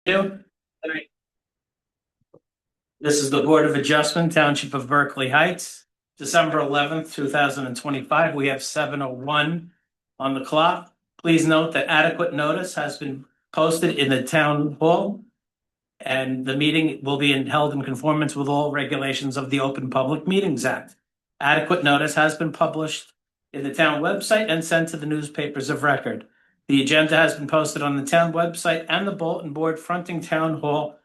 you. This is the Board of Adjustment, Township of Berkeley Heights, December 11th, 2025. We have 7:01 on the clock. Please note that adequate notice has been posted in the town hall, and the meeting will be held in conformance with all regulations of the Open Public Meetings Act. Adequate notice has been published in the town website and sent to the newspapers of record. The agenda has been posted on the town website and the bulletin board fronting town hall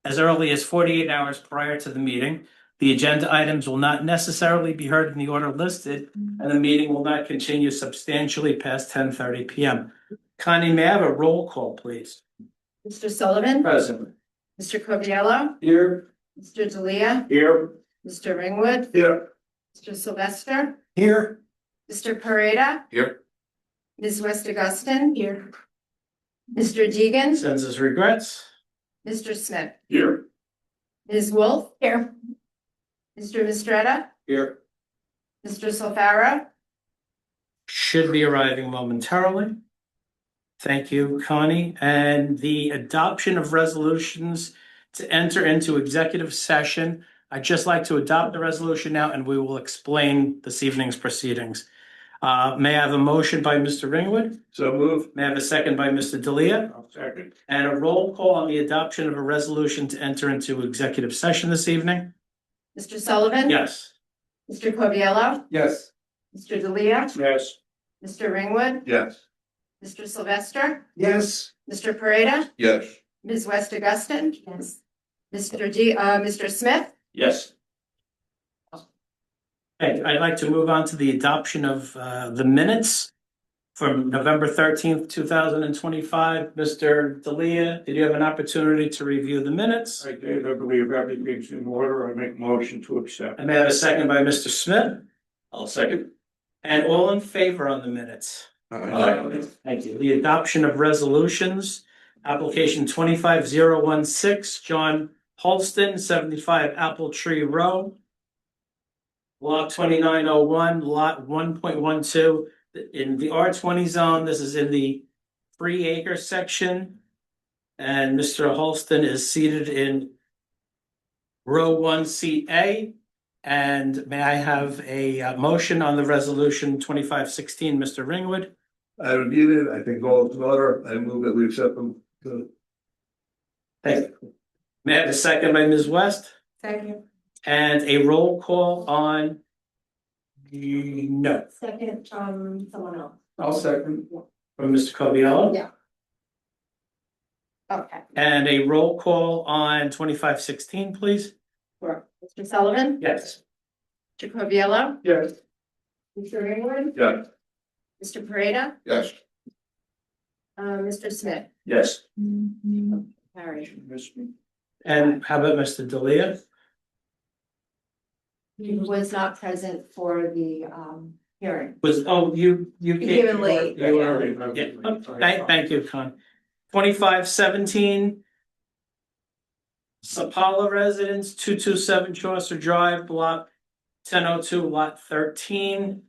as early as 48 hours prior to the meeting. The agenda items will not necessarily be heard in the order listed, and the meeting will not continue substantially past 10:30 p.m. Connie, may I have a roll call, please? Mr. Sullivan. Present. Mr. Coviello. Here. Mr. D'Elia. Here. Mr. Ringwood. Here. Mr. Sylvester. Here. Mr. Pareda. Here. Ms. West Augustine. Here. Mr. Deegan. Sends his regrets. Mr. Smith. Here. Ms. Wolf. Here. Mr. Mistretta. Here. Mr. Solfara. Should be arriving momentarily. Thank you, Connie. And the adoption of resolutions to enter into executive session. I'd just like to adopt the resolution now, and we will explain this evening's proceedings. May I have a motion by Mr. Ringwood? So move. May I have a second by Mr. D'Elia? I'll second. And a roll call on the adoption of a resolution to enter into executive session this evening? Mr. Sullivan. Yes. Mr. Coviello. Yes. Mr. D'Elia. Yes. Mr. Ringwood. Yes. Mr. Sylvester. Yes. Mr. Pareda. Yes. Ms. West Augustine. Yes. Mr. Smith. Yes. Okay, I'd like to move on to the adoption of the minutes from November 13th, 2025. Mr. D'Elia, did you have an opportunity to review the minutes? I did. I believe everything's in order. I make motion to accept. I may have a second by Mr. Smith. I'll second. And all in favor on the minutes? Thank you. The adoption of resolutions, application 25016, John Holston, 75 Apple Tree Row, Lot 2901, Lot 1.12, in the R20 zone. This is in the 3-acre section. And Mr. Holston is seated in row 1, seat A. And may I have a motion on the resolution 2516, Mr. Ringwood? I reviewed it. I think all is in order. I move that we accept them. Thank you. May I have a second by Ms. West? Second. And a roll call on no, Second from someone else. I'll second. from Mr. Coviello. Yeah. Okay. And a roll call on 2516, please. Sure. Mr. Sullivan. Yes. Mr. Coviello. Yes. Mr. Ringwood. Yes. Mr. Pareda. Yes. Mr. Smith. Yes. Harry. And how about Mr. D'Elia? He was not present for the hearing. You He came in late. Yeah. Oh, thank you, Con. 2517. Sapala residence, 227 Chaucer Drive, block 1002, lot 13.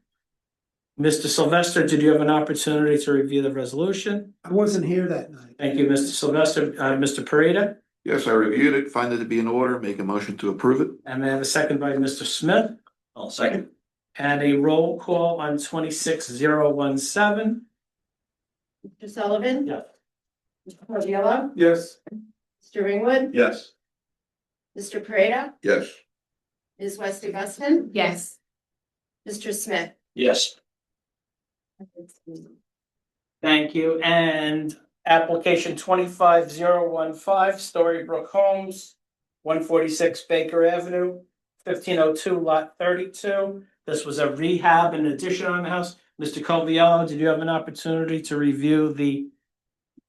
Mr. Sylvester, did you have an opportunity to review the resolution? I wasn't here that night. Thank you, Mr. Sylvester. Mr. Pareda, Yes, I reviewed it, find it to be in order, make a motion to approve it. and may I have a second by Mr. Smith? I'll second. And a roll call on 26017. Mr. Sullivan. Yeah. Mr. Coviello. Yes. Mr. Ringwood. Yes. Mr. Pareda. Yes. Ms. West Augustine. Yes. Mr. Smith. Yes. Thank you. And application 25015, Storybrook Homes, 146 Baker Avenue, 1502, lot 32. This was a rehab and addition on the house. Mr. Coviello, did you have an opportunity to review the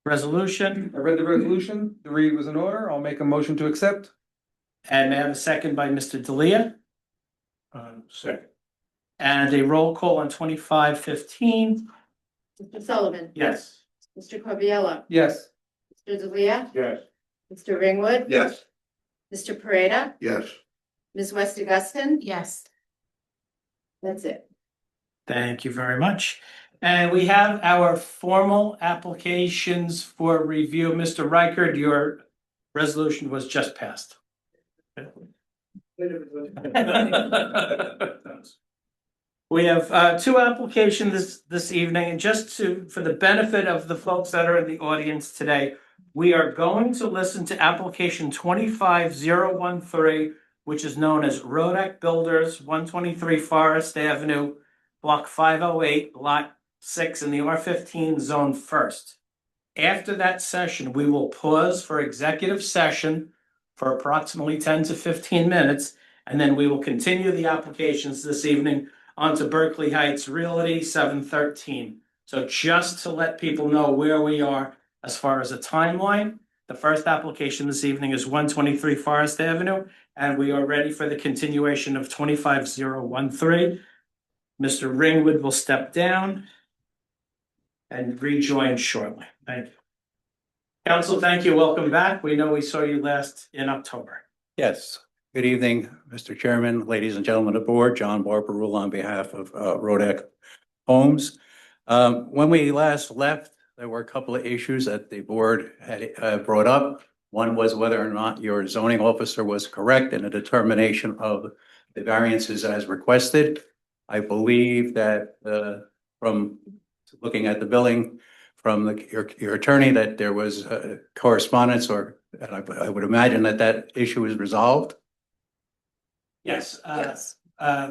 resolution? I read the resolution, the read was in order, I'll make a motion to accept. And may I have a second by Mr. D'Elia? Second. And a roll call on 2515. Mr. Sullivan. Yes. Mr. Coviello. Yes. Mr. D'Elia. Yes. Mr. Ringwood. Yes. Mr. Pareda. Yes. Ms. West Augustine. Yes. That's it. Thank you very much. And we have our formal applications for review. Mr. Reichard, your resolution was just passed. We have two applications this evening, and just for the benefit of the folks that are in the audience today, we are going to listen to application 25013, which is known as Rodak Builders, 123 Forest Avenue, Block 508, Lot 6 in the R15 Zone First. After that session, we will pause for executive session for approximately 10 to 15 minutes, and then we will continue the applications this evening onto Berkeley Heights Realty 713. So just to let people know where we are as far as a timeline, the first application this evening is 123 Forest Avenue, and we are ready for the continuation of 25013. Mr. Ringwood will step down and rejoin shortly. Thank you. Council, thank you. Welcome back. We know we saw you last in October. Yes. Good evening, Mr. Chairman, ladies and gentlemen of the board. John Barbarula on behalf of Rodak Homes. When we last left, there were a couple of issues that the board had brought up. One was whether or not your zoning officer was correct in a determination of the variances as requested. I believe that from looking at the billing from your attorney that there was correspondence, or I would imagine that issue is resolved. Yes. Yes.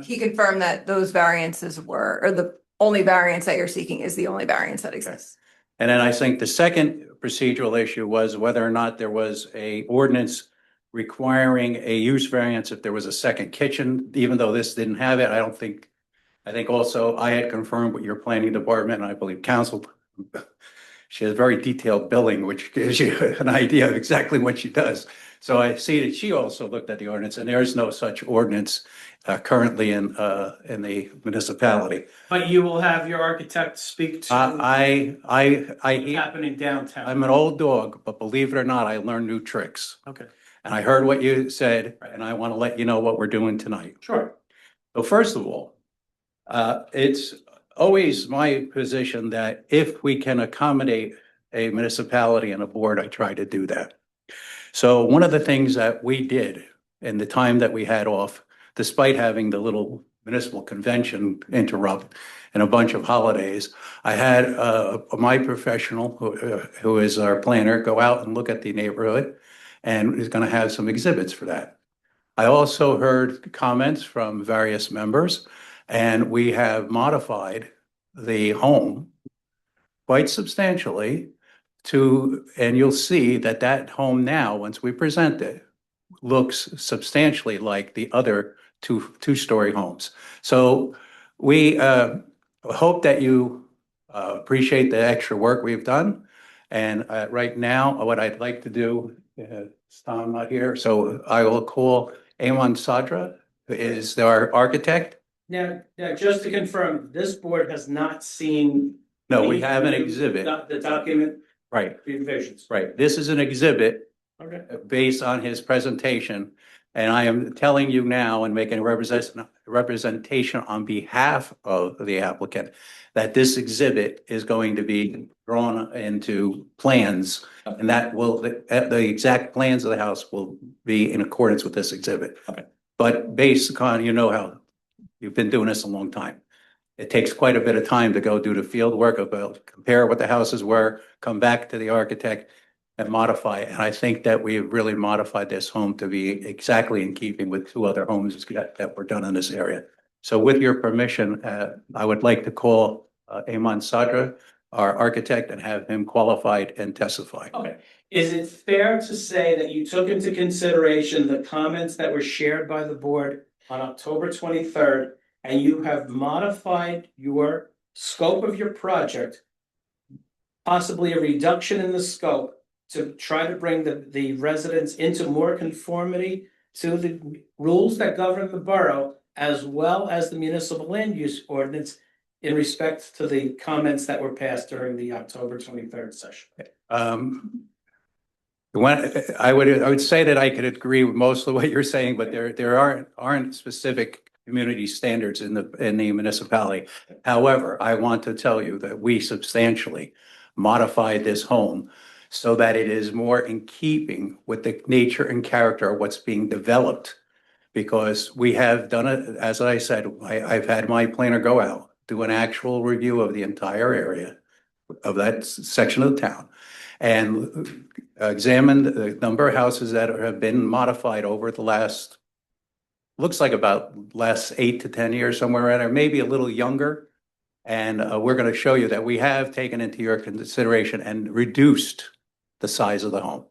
He confirmed that those variances were, or the only variance that you're seeking is the only variance that exists. And then I think the second procedural issue was whether or not there was a ordinance requiring a use variance if there was a second kitchen, even though this didn't have it. I think also I had confirmed with your planning department, and I believe council, she has very detailed billing, which gives you an idea of exactly what she does. So I see that she also looked at the ordinance, and there is no such ordinance currently in the municipality. But you will have your architect speak to what's happening downtown. I'm an old dog, but believe it or not, I learned new tricks. Okay, And I heard what you said, and I want to let you know what we're doing tonight. sure. So first of all, it's always my position that if we can accommodate a municipality and a board, I try to do that. So one of the things that we did in the time that we had off, despite having the little municipal convention interrupt and a bunch of holidays, I had my professional, who is our planner, go out and look at the neighborhood and is going to have some exhibits for that. I also heard comments from various members, and we have modified the home quite substantially and you'll see that home now, once we present it, looks substantially like the other two-story homes. So we hope that you appreciate the extra work we've done. And right now, what I'd like to do, is Tom not here, so I will call Amon Sadra, who is our architect. Now, just to confirm, this board has not seen. No, we have an exhibit. The document Right, revisions. right. This is an exhibit Okay. based on his presentation. And I am telling you now and making a representation on behalf of the applicant that this exhibit is going to be drawn into plans, and that will, the exact plans of the house will be in accordance with this exhibit. Okay. But based on, you know how you've been doing this a long time. It takes quite a bit of time to go do the field work about compare what the houses were, come back to the architect and modify it. And I think that we've really modified this home to be exactly in keeping with two other homes that were done in this area. So with your permission, I would like to call Amon Sadra, our architect, and have him qualified and testify. Okay. Is it fair to say that you took into consideration the comments that were shared by the board on October 23rd, and you have modified your scope of your project, possibly a reduction in the scope, to try to bring the residents into more conformity to the rules that govern the borough, as well as the municipal land use ordinance in respect to the comments that were passed during the October 23rd session? I would say that I could agree with most of what you're saying, but there aren't specific community standards in the municipality. However, I want to tell you that we substantially modified this home so that it is more in keeping with the nature and character of what's being developed. Because we have done it, as I said, I've had my planner go out, do an actual review of the entire area of that section of the town, and examined the number of houses that have been modified over the last, looks like about last 8 to 10 years, somewhere around there, maybe a little younger. And we're going to show you that we have taken into your consideration and reduced the size of the home.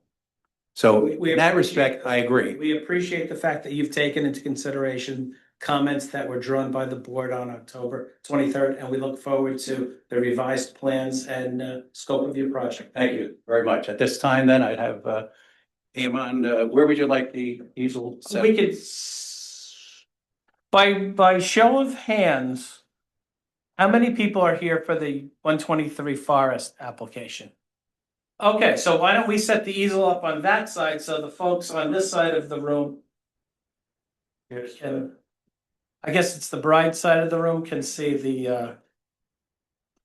So We in that appreciate respect, I agree. We appreciate the fact that you've taken into consideration comments that were drawn by the board on October 23rd, and we look forward to the revised plans and scope of your project. Thank you very much. At this time, then, I'd have Iman, where would you like the easel set? We could, by show of hands, how many people are here for the 123 Forest application? Okay, so why don't we set the easel up on that side so the folks on this side of the room can, I guess it's the bride side of the room, can see the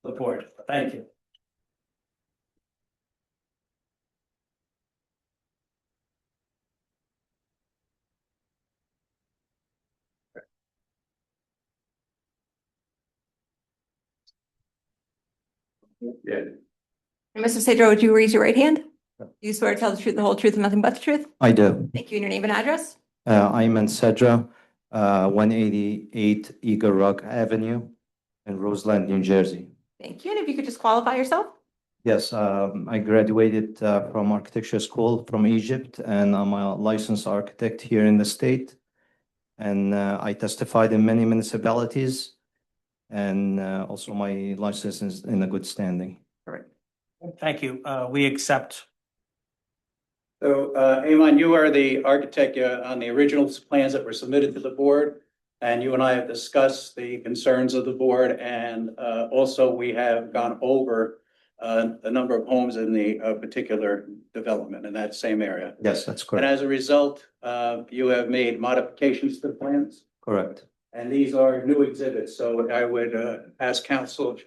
board. Thank you. Yeah. Mr. Cedro, would you raise your right hand? Do you swear to tell the truth, the whole truth, and nothing but the truth? I do. Thank you. And your name and address? Ayman Sedra, 188 Eagle Rock Avenue in Roseland, New Jersey. Thank you. And if you could just qualify yourself? Yes, I graduated from architecture school from Egypt, and I'm a licensed architect here in the state. And I testified in many municipalities, and also my license is in a good standing. Thank you. We accept. So, Iman, you are the architect on the original plans that were submitted to the board. And you and I have discussed the concerns of the board, and also we have gone over a number of homes in the particular development in that same area. Yes, that's And correct. as a result, you have made modifications to the plans, Correct. and these are new exhibits. So I would ask council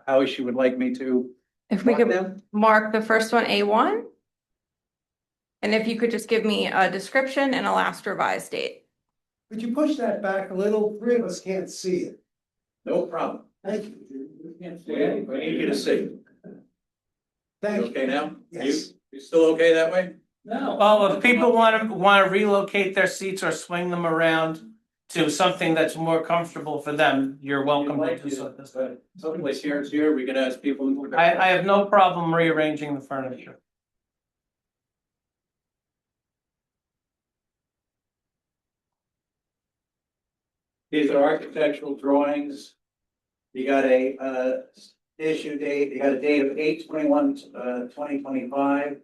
how she would like me to If we mark could them. mark the first one A1. And if you could just give me a description and a last revised date. Could you push that back a little? Three of us can't see it. No problem. Thank you. I need you to see. You Thank you. okay now? Yes. You still okay that way? No. Well, if people want to relocate their seats or swing them around to something that's more comfortable for them, you're welcome to do so. Someplace here, we can ask people. I have no problem rearranging the furniture. These are architectural drawings. You got a issue date, you got a date of 8/21/2025.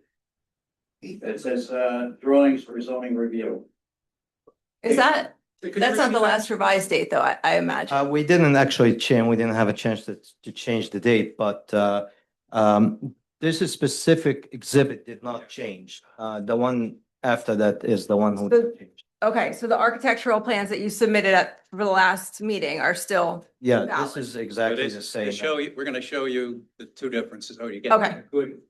It says drawings for zoning review. Is that, that's not the last revised date though, I imagine. We didn't actually change, we didn't have a chance to change the date, but this is specific exhibit did not change. The one after that is the one who So- changed. Okay, so the architectural plans that you submitted for the last meeting are still, Yeah, this valid. is exactly the same. We're gonna show you the two differences. Oh, you get. Okay. Good.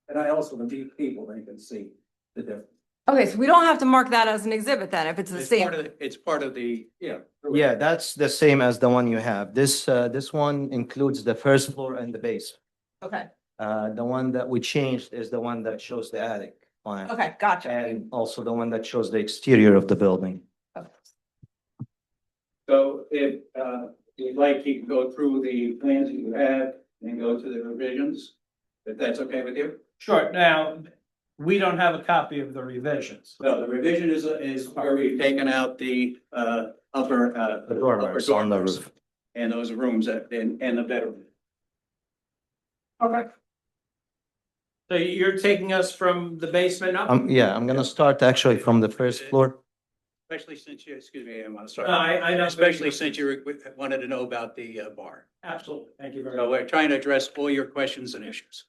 And I also want these people, they can see the difference. okay, so we don't have to mark that as an exhibit then, if it's the same. It's part of the, yeah. Yeah, that's the same as the one you have. This one includes the first floor and the base. Okay, The one that we changed is the one that shows the attic plan. okay, gotcha. And also the one that shows the exterior of the building. Okay. So if you'd like, you can go through the plans that you have and go to the revisions, if that's okay with you? Sure. Now, we don't have a copy of the revisions. No, the revision is where we've taken out the upper. The dormers on the dormers roof. And those rooms and the bedroom. Okay. So you're taking us from the basement up? Yeah, I'm gonna start actually from the first floor. Especially since you, excuse me, I'm sorry. I know. Especially since you wanted to know about the bar. Absolutely. Thank you very So much. we're trying to address all your questions and issues.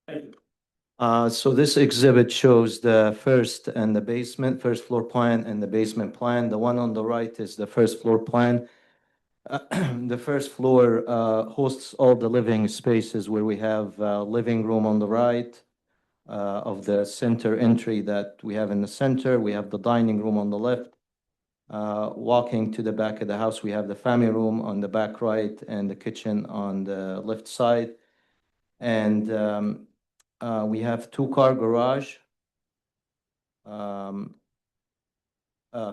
Thank you. So this exhibit shows the first and the basement, first floor plan and the basement plan. The one on the right is the first floor plan. The first floor hosts all the living spaces where we have living room on the right of the center entry that we have in the center. We have the dining room on the left. Walking to the back of the house, we have the family room on the back right and the kitchen on the left side. And we have two-car garage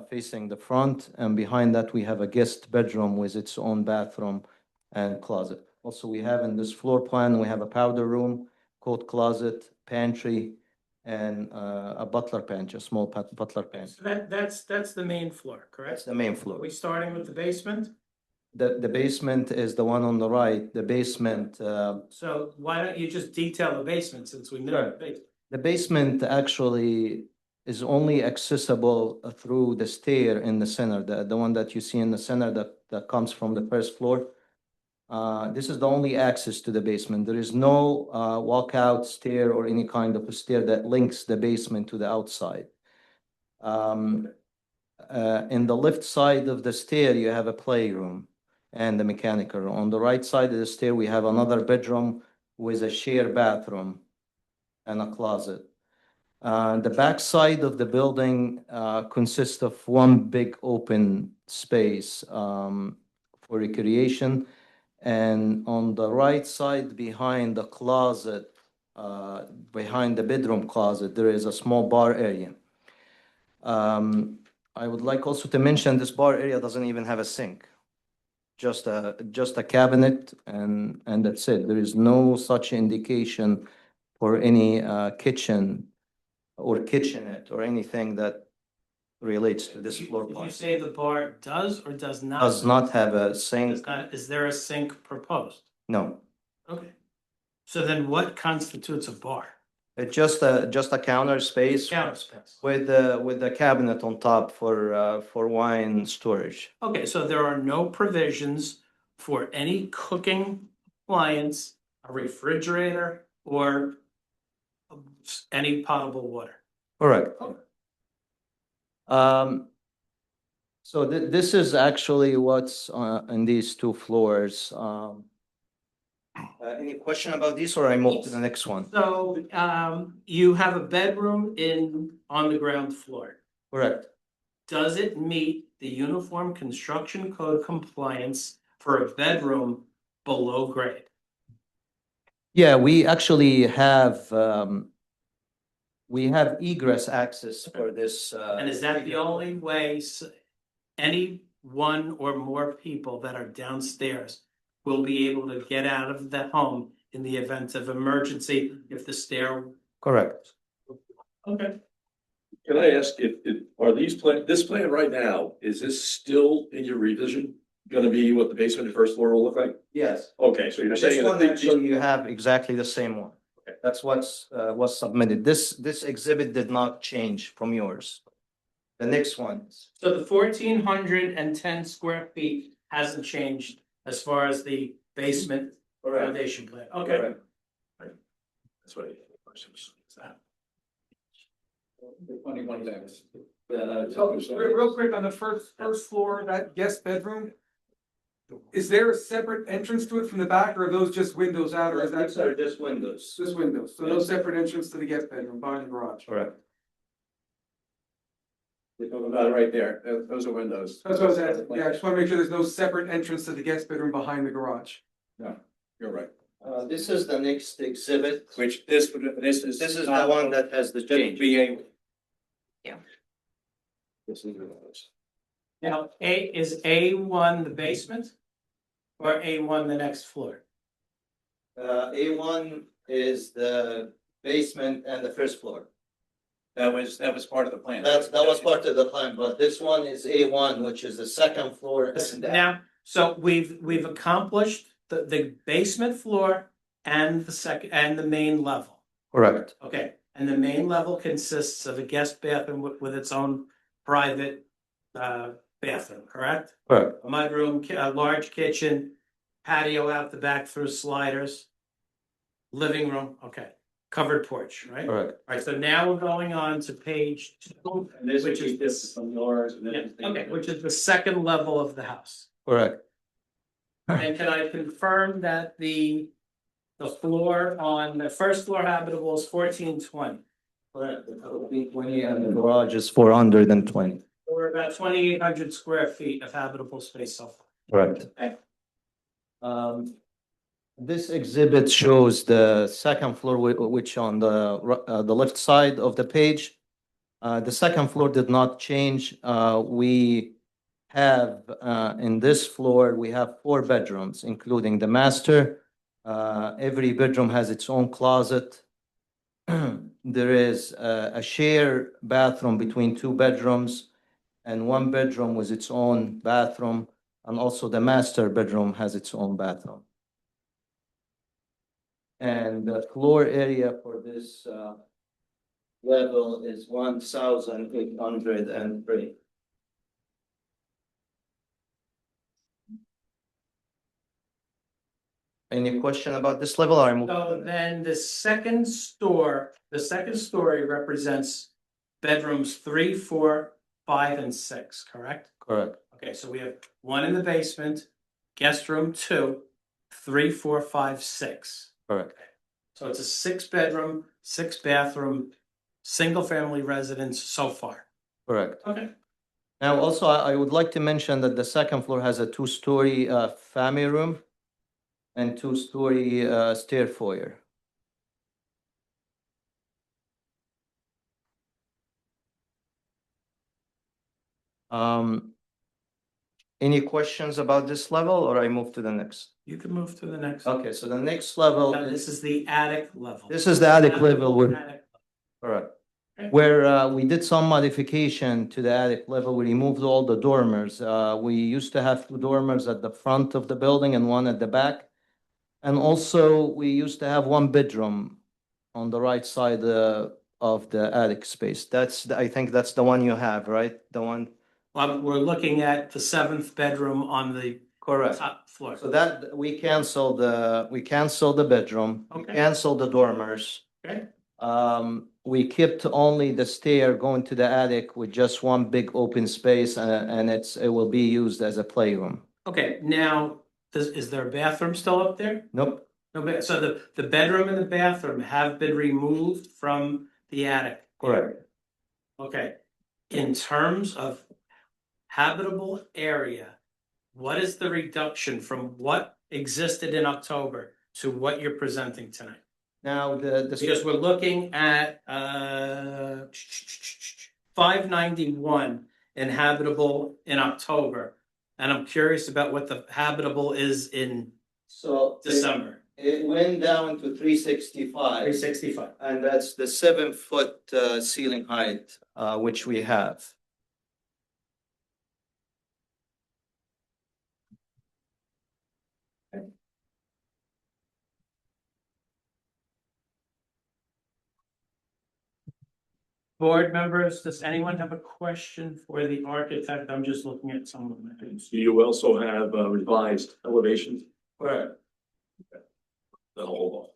facing the front, and behind that we have a guest bedroom with its own bathroom and closet. Also, we have in this floor plan, we have a powder room, coat closet, pantry, and a butler pantry, a small butler So pantry. that's the main floor, That's correct? the main Are floor. we starting with the basement? The basement is the one on the right. The basement, So why don't you just detail the basement since we know the basement? the basement actually is only accessible through the stair in the center, the one that you see in the center that comes from the first floor. This is the only access to the basement. There is no walkout stair or any kind of a stair that links the basement to the outside. In the left side of the stair, you have a playroom and the mechanical room. On the right side of the stair, we have another bedroom with a shared bathroom and a closet. The back side of the building consists of one big open space for recreation. And on the right side, behind the closet, behind the bedroom closet, there is a small bar area. I would like also to mention this bar area doesn't even have a sink. Just a cabinet and that's it. There is no such indication for any kitchen or kitchenette or anything that relates to this floor Did you plan. say the bar does or does not? Does not have a sink, Does not, is there a sink proposed? no. Okay. So then what constitutes a bar? It's just a counter space Counter space. with the cabinet on top for wine storage. Okay, so there are no provisions for any cooking appliance, a refrigerator, or any potable water. Correct. So this is actually what's in these two floors. Any question about this, or I move to the next one? So, you have a bedroom on the ground floor. Correct. Does it meet the Uniform Construction Code compliance for a bedroom below grade? Yeah, we actually have egress access for this. And is that the only way any one or more people that are downstairs will be able to get out of the home in the event of emergency if the stair? Correct. Okay. Can I ask are this plan right now, is this still in your revision? Gonna be what the basement and first floor will look like? Yes. Okay, so you're This saying one that actually you have exactly the same one. Okay. That's was submitted. This exhibit did not change from yours. The next one. So the 1,410 square feet hasn't changed as far as the basement foundation plan. Okay. Correct. That's what I. Real quick on the first floor, that guest bedroom. Is there a separate entrance to it from the back, or are those just windows out, or is that These are just windows. just windows? So no separate entrance to the guest bedroom behind the garage? Correct. You're talking about it right there, those are windows. That's what I was asking. Yeah, I just want to make sure there's no separate entrance to the guest bedroom behind the garage. You're right. This is the next exhibit. Which this is. This is the one that has the change. Yeah. This is yours. Now, is A1 the basement? Or A1 the next floor? A1 is the basement and the first floor. That was part of the plan. That was part of the plan, but this one is A1, which is the second floor. and Now, so we've accomplished the basement floor and the main level. Correct. Okay, and the main level consists of a guest bathroom with its own private bathroom, correct? Correct. A mudroom, a large kitchen, patio out the back through sliders, living room, okay. covered porch, right? All Correct. right, so now we're going on to page two, And this which is this from yours and yeah, then. okay, which is the second level of the house. Correct. And can I confirm that the floor on the first floor habitable is 1420? Correct. 20 and the garage is 420. So we're about 2,800 square feet of habitable space so far. Correct. Okay. This exhibit shows the second floor, which on the left side of the page. The second floor did not change. We have, in this floor, we have 4 bedrooms, including the master. Every bedroom has its own closet. There is a share bathroom between 2 bedrooms and 1 bedroom with its own bathroom. And also the master bedroom has its own bathroom. And the floor area for this level is 1,803. Any question about this level or I move? So then the second story represents bedrooms 3, 4, 5, and 6, correct? Correct. Okay, so we have 1 in the basement, guest room 2, 3, 4, 5, 6. Correct. So it's a 6-bedroom, 6-bathroom, single-family residence so far. Correct. Okay. Now, also, I would like to mention that the second floor has a 2-story family room and 2-story stair foyer. Any questions about this level or I move to the next? You can move to the next. Okay, so the next level, Now, this is the attic level. this is the attic level with, Attic. correct. Okay. Where we did some modification to the attic level, we removed all the dormers. We used to have 2 dormers at the front of the building and 1 at the back. And also, we used to have 1 bedroom on the right side of the attic space. I think that's the one you have, right? The one? Well, we're looking at the 7th bedroom on the Correct. top floor. So that, we canceled the bedroom, we Okay. canceled the dormers. Okay. We kept only the stair going to the attic with just 1 big open space and it will be used as a playroom. Okay, now, is there a bathroom still up there? Nope, No, so the bedroom and the bathroom have been removed from the attic? correct. Okay, in terms of habitable area, what is the reduction from what existed in October to what you're presenting tonight? Now, Because we're looking at 591 inhabitable in October. And I'm curious about what the habitable is in so December. it went down to 365. 365. And that's the 7-foot ceiling height, which we have. Board members, does anyone have a question for the architect? I'm just looking at some of my things. Do you also have revised elevations? Correct. That'll hold off.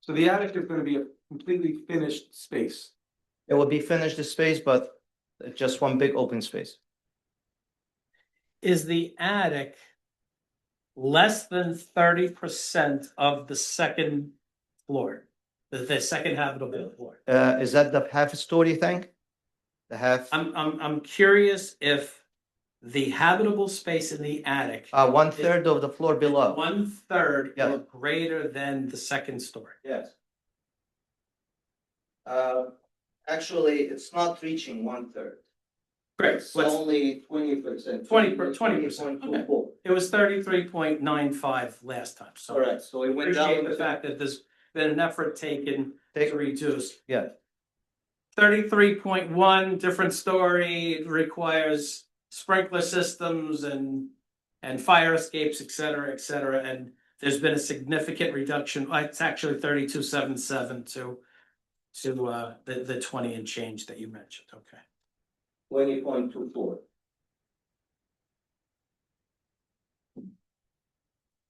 So the attic is gonna be a completely finished space. It will be finished the space, but just 1 big open space. Is the attic less than 30% of the second floor? The second habitable floor? Is that the half-story thing? The half, I'm curious if the habitable space in the attic 1/3 of the floor below. 1/3 Yeah. or greater than the second story. Yes. Actually, it's not reaching 1/3. Great. It's only 20%. 20%, okay. It was 33.95 last time, so. Correct, so it went down. Appreciate the fact that there's been an effort taken to reduce. Yeah, 33.1, different story, requires sprinkler systems and fire escapes, et cetera, and there's been a significant reduction. It's actually 32.77 to the 20 and change that you mentioned. Okay. 20.24.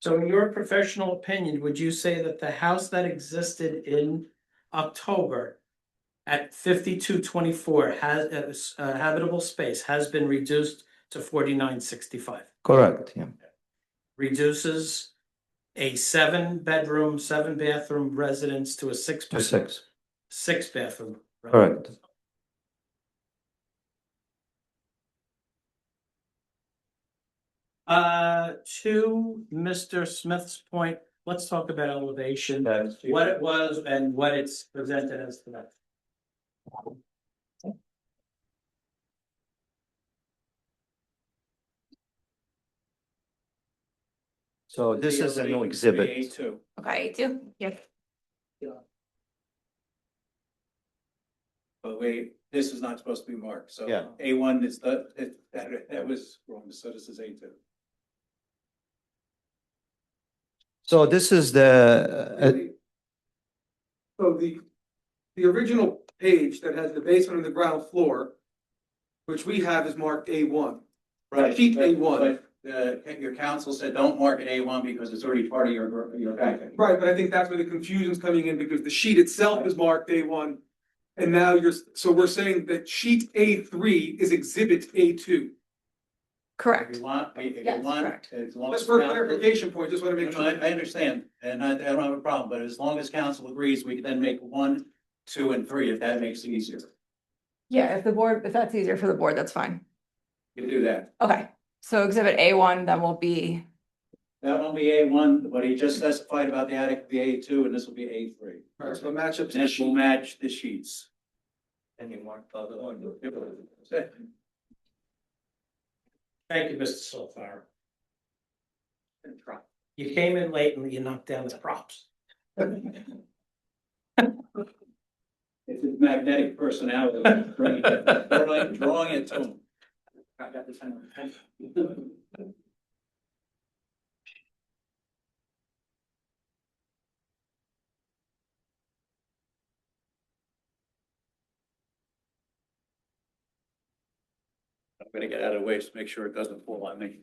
So in your professional opinion, would you say that the house that existed in October at 5224 has habitable space has been reduced to 4965? Correct, yeah. Reduces a 7-bedroom, 7-bathroom residence to a To 6, 6-bathroom. correct. To Mr. Smith's point, let's talk about elevation, what it was and what it's presented as today. So this is a new exhibit. Okay, too. Yeah. But wait, this is not supposed to be marked, so. Yeah. A1 is that was wrong, so this is A2. So this is the, So the original page that has the basement and the ground floor, which we have is marked A1. Sheet A1. Your council said don't mark it A1 because it's already part of your package. Right, but I think that's where the confusion's coming in because the sheet itself is marked A1. And now so we're saying that sheet A3 is exhibit A2. Correct. If you want, Yes, correct. as long Just as. for a council- clarification point, just want to make No, I sure. understand, and I don't have a problem, but as long as council agrees, we can then make 1, 2, and 3, if that makes it easier. Yeah, if that's easier for the board, that's fine. You can do that. Okay, so exhibit A1 then will be, That won't be A1, but he just specified about the attic will be A2, and this will be A3. All right, so match up And to the this will sheet. match the sheets. and you mark Thank you, Mr. Solfara. You came in late and you knocked down the props. It's his magnetic personality. Drawing it to him. I got this hand. I'm gonna get out of the way to make sure it doesn't fall on me.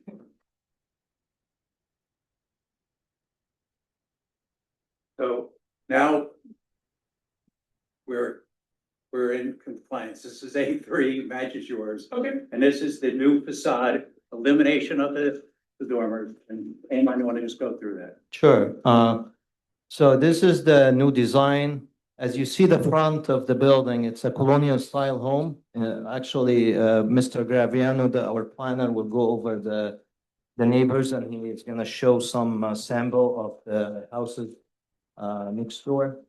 So now we're in compliance. This is A3, matches yours. Okay. And this is the new facade, elimination of the dormers. And anyone want to just go through that? Sure. So this is the new design. As you see the front of the building, it's a colonial style home. Actually, Mr. Graviano, our planner, will go over the neighbors and he is gonna show some sample of the houses next door.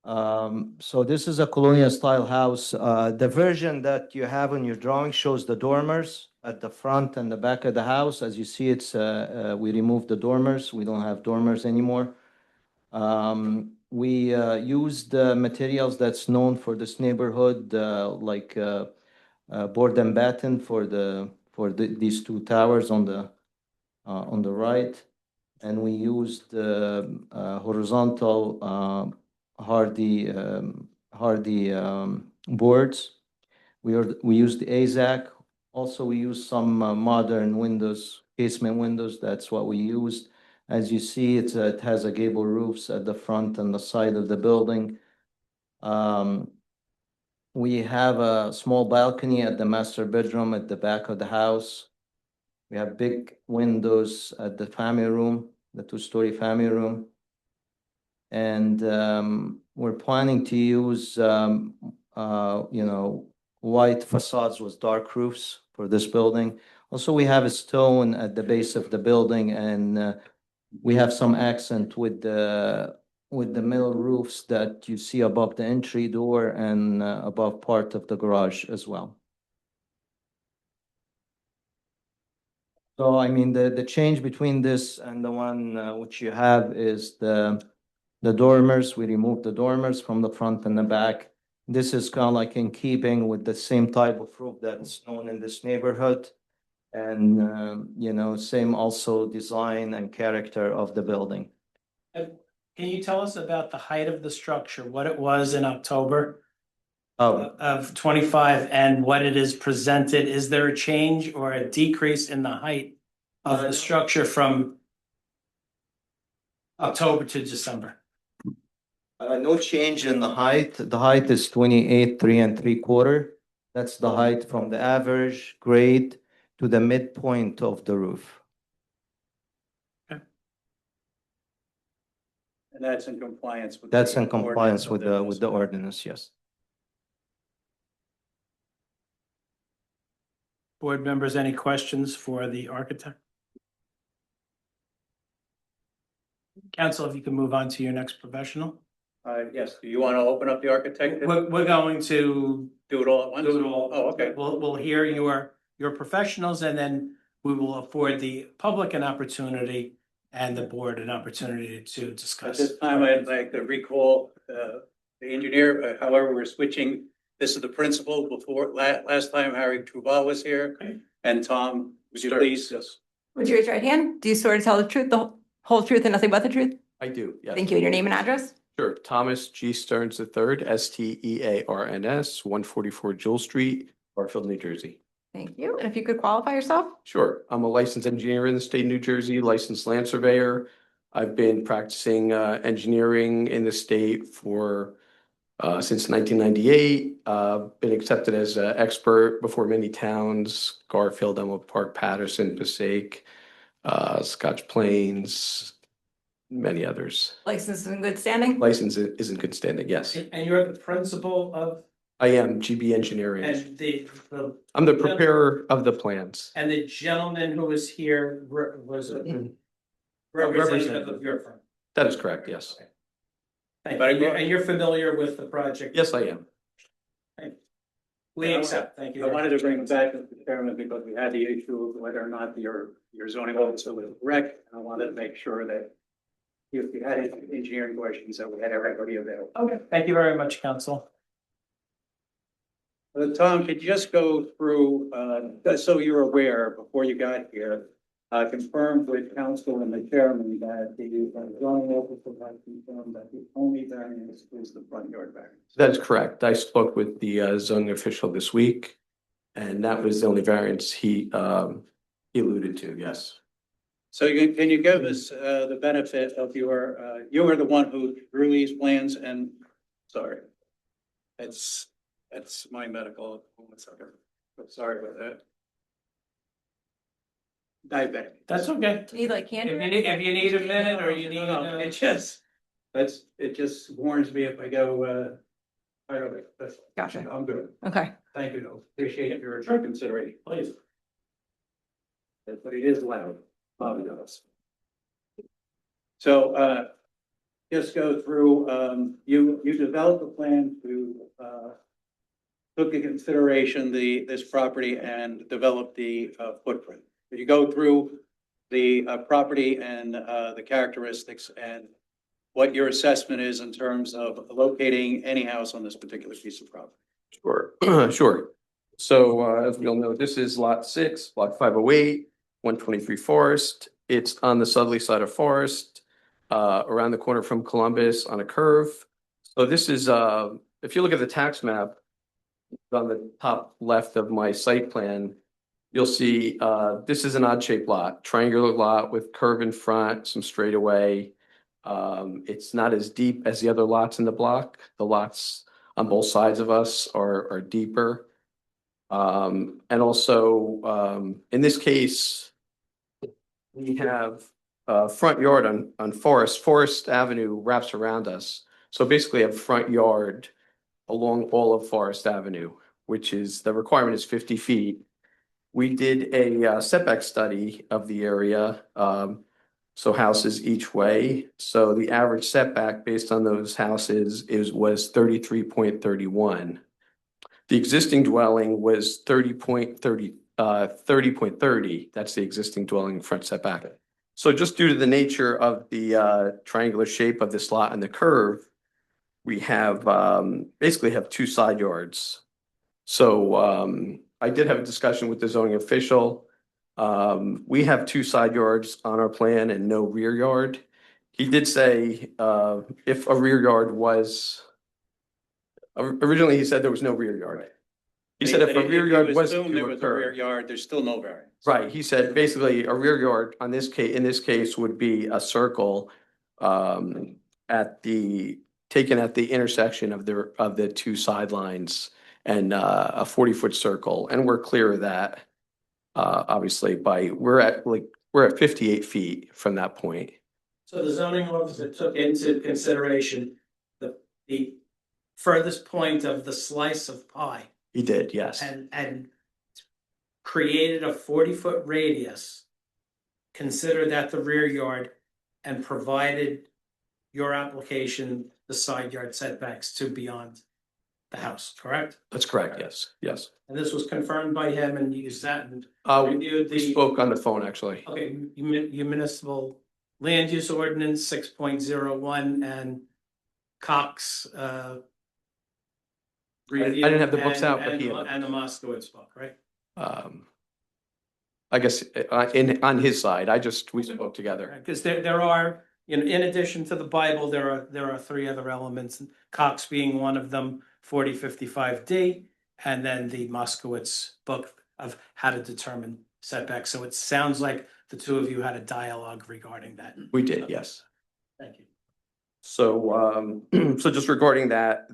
So this is a colonial style house. The version that you have on your drawing shows the dormers at the front and the back of the house. As you see, it's we removed the dormers. We don't have dormers anymore. We used materials that's known for this neighborhood, like board and batten for these 2 towers on the right, and we used horizontal hardy boards. We used the AZAC. Also, we used some modern windows, casement windows. That's what we used. As you see, it has a gable roofs at the front and the side of the building. We have a small balcony at the master bedroom at the back of the house. We have big windows at the family room, the 2-story family room. And we're planning to use, white facades with dark roofs for this building. Also, we have a stone at the base of the building and we have some accent with the middle roofs that you see above the entry door and above part of the garage as well. So I mean, the change between this and the one which you have is the dormers. We removed the dormers from the front and the back. This is kind of like in keeping with the same type of roof that's known in this neighborhood. And, same also design and character of the building. Can you tell us about the height of the structure, what it was in October of 25 and what it is presented? Is there a change or a decrease in the height of the structure from October to December. No change in the height. The height is 28, 3 3/4. That's the height from the average grade to the midpoint of the roof. And that's in compliance with. That's in compliance with the ordinance, yes. Board members, any questions for the architect? Council, if you can move on to your next professional. Yes, do you want to open up the architect? We're going to Do it all at once? do it all. Oh, okay. We'll hear your professionals, and then we will afford the public an opportunity and the board an opportunity to At discuss. this time, I'd like to recall the engineer, however, we're switching. This is the principal. Before, last time Harry Trubal was here. Okay. And Tom, would you Sure. please? Yes. Would you raise your right hand? Do you swear to tell the truth, the whole truth and nothing but the truth? I do, yes. Thank you. And your name and address? Sure. Thomas G. Stearns III, STEARNS, 144 Jewel Street, Garfield, New Jersey. Thank you. And if you could qualify yourself? Sure. I'm a licensed engineer in the state of New Jersey, licensed land surveyor. I've been practicing engineering in the state for since 1998. Been accepted as an expert before many towns: Garfield, Elmwood Park, Patterson, Passaic, Scotch Plains, many others. License is in good standing? License is in good standing, yes. And you're the principal of, I am GB Engineering. and the I'm the preparer of the plans. and the gentleman who was here was a Mm-hmm. representative of your firm. That is correct, yes. Thank you. And you're familiar with the project? Yes, I am. We accept, thank you. I wanted to bring it back, Mr. Chairman, because we had the issue of whether or not your zoning officer was correct. And I wanted to make sure that if you had any engineering questions, that we had everybody available. Okay, thank you very much, council. Tom, could you just go through, just so you're aware, before you got here, confirmed with council and the chairman that the zoning officer has confirmed that the only variance is the front yard variance. That is correct. I spoke with the zoning official this week, and that was the only variance he alluded to, yes. So can you give us the benefit of you were the one who drew these plans and, sorry. That's my medical, one second. Sorry about that. Diabetic. That's okay. Do you need like candy? If you need a minute or you need, It just warns me if I go, I don't know, Gotcha. I'm good. Okay. Thank you, though. Appreciate your consideration. please. But it is loud, Bobby does. So, just go through, you developed a plan to, took into consideration this property and develop the, footprint. You go through the, property and, the characteristics and what your assessment is in terms of locating any house on this particular piece of property. Sure, sure. So as we all know, this is lot 6, block 508, 123 Forest. It's on the southerly side of Forest, around the corner from Columbus on a curve. So this is, if you look at the tax map on the top left of my site plan, you'll see this is an odd shaped lot, triangular lot with curve in front, some straightaway. It's not as deep as the other lots in the block. The lots on both sides of us are deeper. And also, in this case, we have a front yard on Forest Avenue wraps around us. So basically a front yard along all of Forest Avenue, which is, the requirement is 50 feet. We did a setback study of the area, so houses each way. So the average setback based on those houses was 33.31. The existing dwelling was 30.30. That's the existing dwelling front setback. So just due to the nature of the triangular shape of this lot and the curve, we have basically have 2 side yards. So I did have a discussion with the zoning official. We have 2 side yards on our plan and no rear yard. He did say if a rear yard was, originally he said there was no rear yard. He said if a rear yard was Assume there to was a rear occur. yard, there's still no variance. Right, he said basically a rear yard on this case, in this case would be a circle taken at the intersection of the two sidelines and a 40-foot circle, and we're clear of that. Obviously we're at 58 feet from that point. So the zoning officer took into consideration the furthest point of the slice of pie He did, yes. and created a 40-foot radius, considered that the rear yard, and provided your application the side yard setbacks to beyond the house, correct? That's correct, yes, yes. And this was confirmed by him and you sat and reviewed We the, spoke on the phone, actually. okay, your municipal land use ordinance 6.01 and Cox I didn't have the books out, but he had. and the Moskowitz book, right? I guess on his side, we spoke together. Because there are, in addition to the Bible, there are three other elements, Cox being one of them, 4055D, and then the Moskowitz book of how to determine setbacks. So it sounds like the two of you had a dialogue regarding that. We did, yes. Thank you. So, so just regarding that,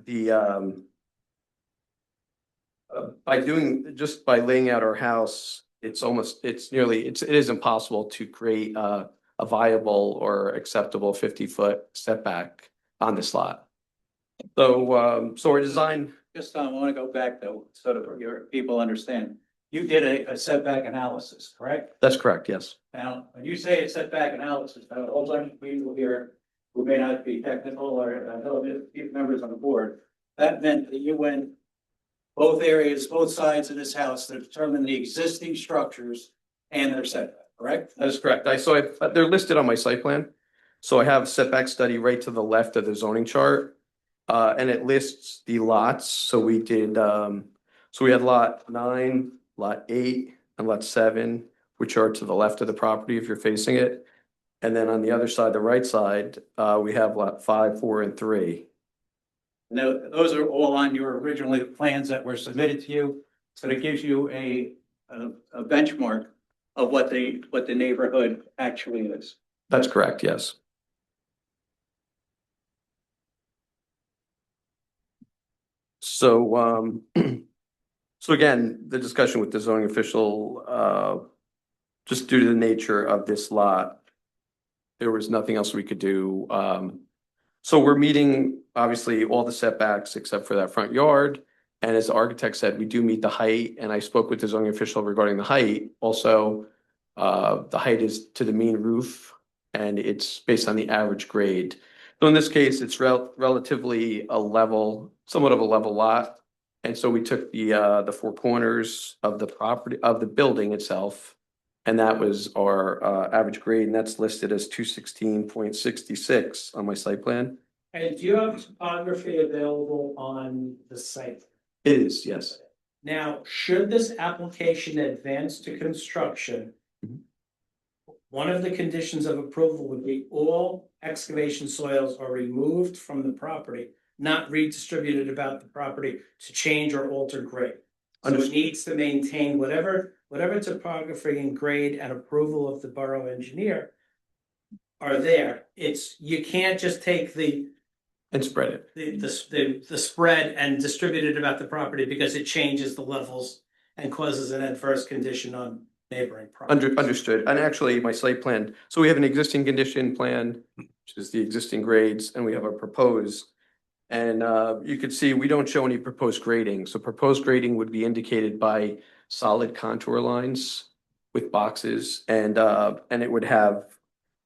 by laying out our house, it is impossible to create a viable or acceptable 50-foot setback on this lot. So, our design, Just, I want to go back though, so that your people understand. You did a setback analysis, correct? that's correct, yes. Now, when you say a setback analysis, a whole bunch of people here who may not be technical or members on the board, that meant that you went both areas, both sides of this house to determine the existing structures and their setback, correct? That is correct. They're listed on my site plan. So I have a setback study right to the left of the zoning chart. And it lists the lots. So we did, so we had lot 9, lot 8, and lot 7, which are to the left of the property if you're facing it. And then on the other side, the right side, we have lot 5, 4, and 3. Now, those are all on your originally plans that were submitted to you. So it gives you a benchmark of what the neighborhood actually is. That's correct, yes. So, so again, the discussion with the zoning official, just due to the nature of this lot, there was nothing else we could do. So we're meeting, obviously, all the setbacks except for that front yard. And as the architect said, we do meet the height, and I spoke with the zoning official regarding the height. Also, the height is to the mean roof, and it's based on the average grade. So in this case, it's relatively somewhat of a level lot. And so we took the four corners of the property, of the building itself, and that was our average grade, and that's listed as 216.66 on my site plan. And do you have topography available on the site? It is, yes. Now, should this application advance to construction, one of the conditions of approval would be all excavation soils are removed from the property, not redistributed about the property to change or alter grade. So it needs to maintain whatever topography and grade and approval of the borough engineer are there. You can't just take and spread it. The spread and distribute it about the property because it changes the levels and causes an adverse condition on neighboring properties. Understood. And actually, my site plan, so we have an existing condition plan, which is the existing grades, and we have a proposed. And you could see we don't show any proposed grading. So proposed grading would be indicated by solid contour lines with boxes, and it would have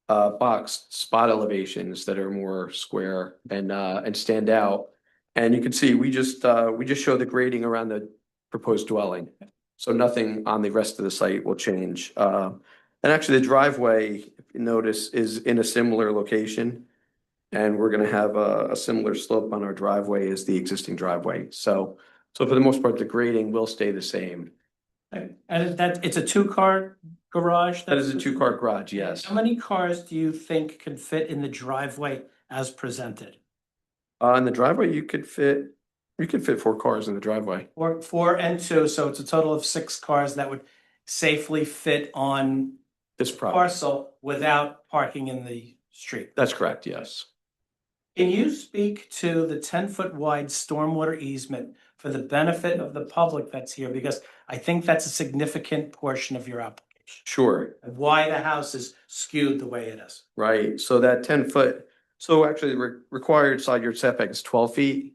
boxed spot elevations that are more square and stand out. And you can see we just show the grading around the proposed dwelling. So nothing on the rest of the site will change. And actually the driveway, if you notice, is in a similar location. And we're gonna have a similar slope on our driveway as the existing driveway. So for the most part, the grading will stay the same. And it's a 2-car garage? That is a 2-car garage, yes. How many cars do you think can fit in the driveway as presented? In the driveway, you could fit 4 cars in the driveway. Or 4 and 2, so it's a total of 6 cars that would safely fit on This property. parcel without parking in the street. That's correct, yes. Can you speak to the 10-foot wide stormwater easement for the benefit of the public that's here? Because I think that's a significant portion of your application. Sure. And why the house is skewed the way it is. Right, so that 10 foot, so actually the required side yard setback is 12 feet.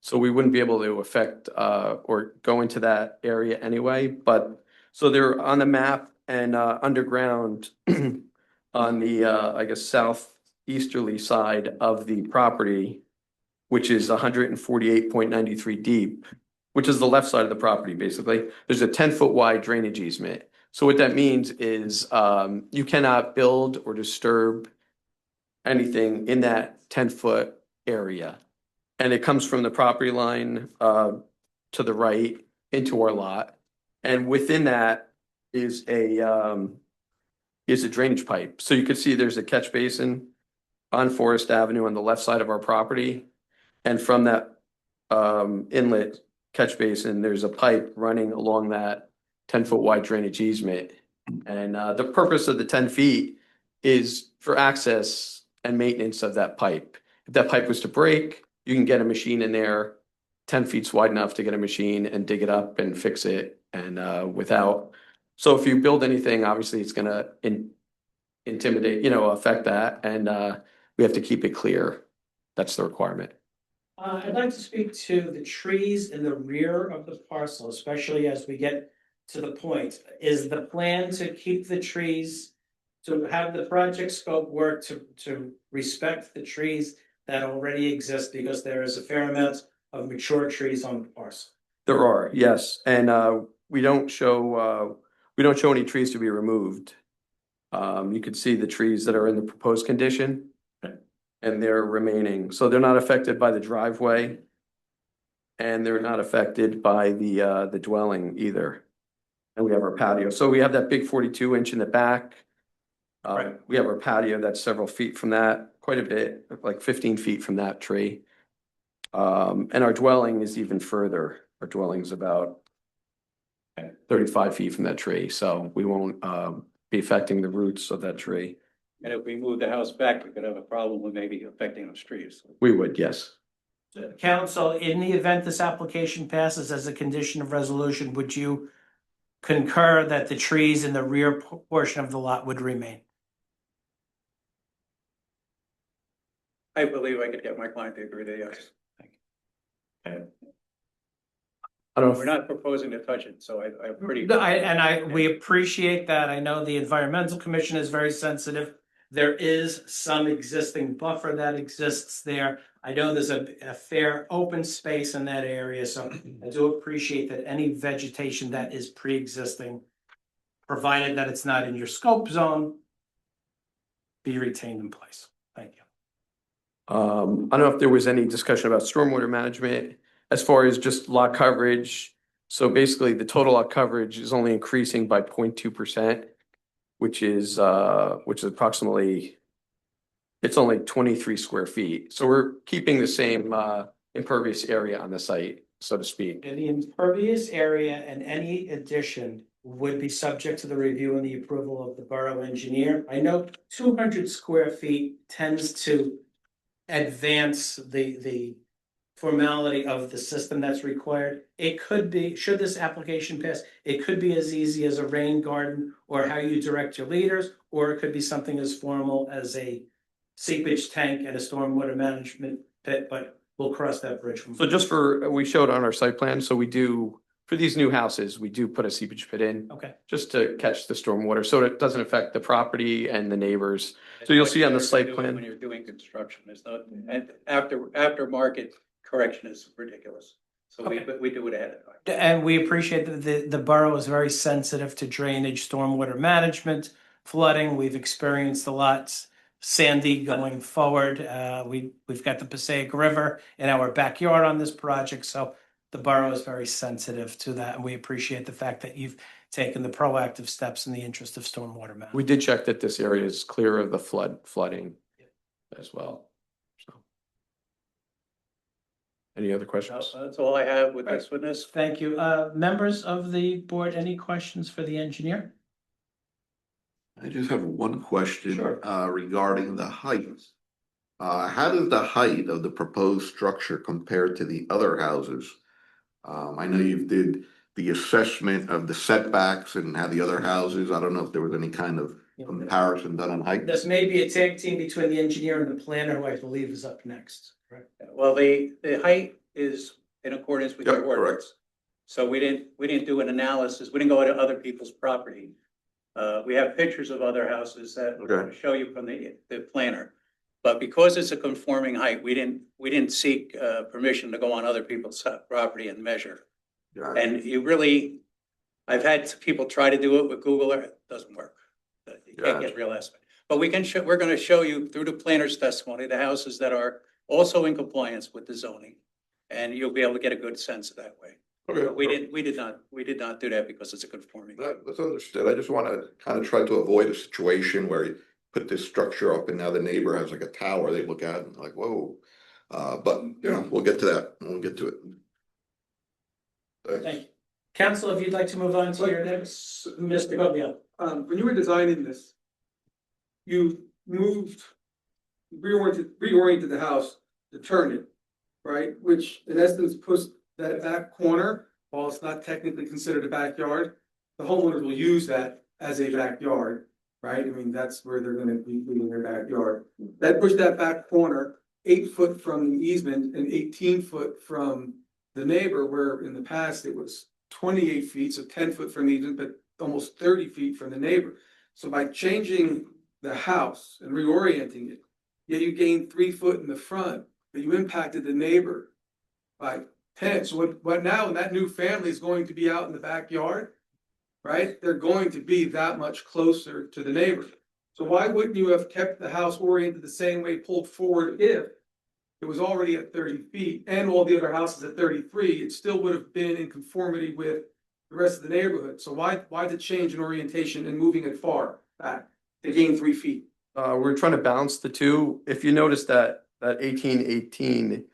So we wouldn't be able to affect or go into that area anyway, but so they're on the map and underground on the I guess southeasterly side of the property, which is 148.93 deep, which is the left side of the property, basically. There's a 10-foot wide drainage easement. So what that means is you cannot build or disturb anything in that 10-foot area. And it comes from the property line to the right into our lot. And within that is a drainage pipe. So you can see there's a catch basin on Forest Avenue on the left side of our property. And from that inlet catch basin, there's a pipe running along that 10-foot wide drainage easement. And the purpose of the 10 feet is for access and maintenance of that pipe. If that pipe was to break, you can get a machine in there. 10 feet's wide enough to get a machine and dig it up and fix it. And without, so if you build anything, obviously it's gonna intimidate, affect that. And we have to keep it clear. That's the requirement. I'd like to speak to the trees in the rear of the parcel, especially as we get to the point. Is the plan to keep the trees, to have the project scope work to respect the trees that already exist, because there is a fair amount of mature trees on the parcel? There are, yes, and we don't show any trees to be removed. You can see the trees that are in the proposed condition, and they're remaining, so they're not affected by the driveway, and they're not affected by the dwelling either. And we have our patio, so we have that big 42-inch in the back. Right. We have our patio that's several feet from that, quite a bit, like 15 feet from that tree. And our dwelling is even further. Our dwelling's about 35 feet from that tree, so we won't be affecting the roots of that tree. And if we move the house back, we could have a problem with maybe affecting those trees. We would, yes. Council, in the event this application passes as a condition of resolution, would you concur that the trees in the rear portion of the lot would remain? I believe I could get my client to agree to yes. I don't know We're if, not proposing to touch it, so I'm pretty. We appreciate that. I know the Environmental Commission is very sensitive. There is some existing buffer that exists there. I know there's a fair open space in that area, so I do appreciate that any vegetation that is pre-existing, provided that it's not in your scope zone, be retained in place. Thank you. I don't know if there was any discussion about stormwater management as far as just lot coverage. So basically the total lot coverage is only increasing by 0.2%, which is approximately, it's only 23 square feet. So we're keeping the same impervious area on the site, so to speak. And the impervious area and any addition would be subject to the review and the approval of the borough engineer. I know 200 square feet tends to advance the formality of the system that's required. It could be, should this application pass, it could be as easy as a rain garden or how you direct your leaders, or it could be something as formal as a seepage tank and a stormwater management pit, but we'll cross that bridge. So just for, we showed on our site plan, so we do, for these new houses, we do put a seepage pit in. Okay. Just to catch the stormwater, so it doesn't affect the property and the neighbors. So you'll see on the site plan. When you're doing construction, it's not, and aftermarket correction is ridiculous. So we do it ahead of time. And we appreciate that the borough is very sensitive to drainage, stormwater management, flooding. We've experienced a lot. Sandy going forward. We've got the Passaic River in our backyard on this project, so the borough is very sensitive to that, and we appreciate the fact that you've taken the proactive steps in the interest of stormwater management. We did check that this area is clear of the flooding as well. So. Any other questions? That's all I have with this witness. Thank you. Members of the board, any questions for the engineer? I just have one question. Sure. Regarding the height. How does the height of the proposed structure compare to the other houses? I know you did the assessment of the setbacks and how the other houses, I don't know if there was any kind of comparison done on height. This may be a tag team between the engineer and the planner, who I believe is up next. Correct. Well, the height is in accordance with Yep, your ordinance. So we didn't do an analysis, we didn't go to other people's property. We have pictures of other houses that Okay. show you from the planner. But because it's a conforming height, we didn't seek permission to go on other people's property and measure. Got it. And you really, I've had people try to do it with Google Earth, it doesn't work. You can't get real estimate. But we can show, we're gonna show you through the planner's testimony, the houses that are also in compliance with the zoning. And you'll be able to get a good sense of that way. Okay. But we did not do that because it's a conforming. That's understood. I just want to kind of try to avoid a situation where you put this structure up and now the neighbor has like a tower they look at and like, whoa. But, you know, we'll get to that. We'll get to it. Thank you. Council, if you'd like to move on to your next, Mr. Gobiel. When you were designing this, you reoriented the house to turn it, right? Which in essence puts that back corner, while it's not technically considered a backyard, the homeowners will use that as a backyard, right? I mean, that's where they're gonna be leaving their backyard. That pushed that back corner 8 foot from the easement and 18 foot from the neighbor, where in the past it was 28 feet, so 10 foot from the easement, but almost 30 feet from the neighbor. So by changing the house and reorienting it, yeah, you gained 3 foot in the front, but you impacted the neighbor by 10. So what now, that new family is going to be out in the backyard, right? They're going to be that much closer to the neighbor. So why wouldn't you have kept the house oriented the same way, pulled forward, if it was already at 30 feet and all the other houses at 33, it still would have been in conformity with the rest of the neighborhood. So why the change in orientation and moving it far back to gain 3 feet? We're trying to balance the two. If you notice that 1818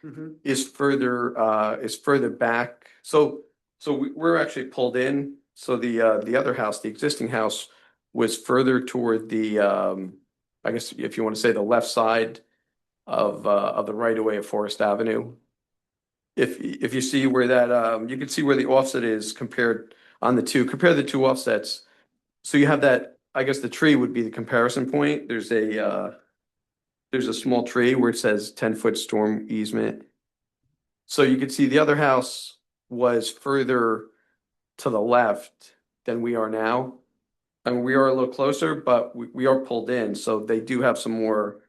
is further back. So we're actually pulled in. So the other house, the existing house, was further toward the I guess if you want to say the left side of the right of way of Forest Avenue. If you see where that you can see where the offset is compared on the two. Compare the two offsets. So you have that. I guess the tree would be the comparison point. There's a small tree where it says 10-foot storm easement. So you could see the other house was further to the left than we are now. And we are a little closer, but we are pulled in. So they do have some more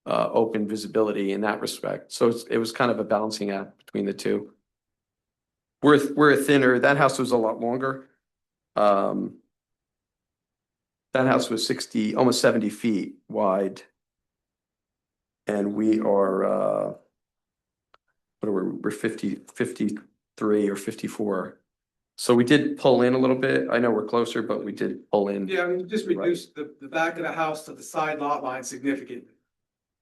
open visibility in that respect. So it was kind of a balancing act between the two. We're thinner. That house was a lot longer. That house was almost 70 feet wide. And we are, we're 53 or 54. So we did pull in a little bit. I know we're closer, but we did pull in. Yeah, I mean, just reduce the back of the house to the side lot line significantly.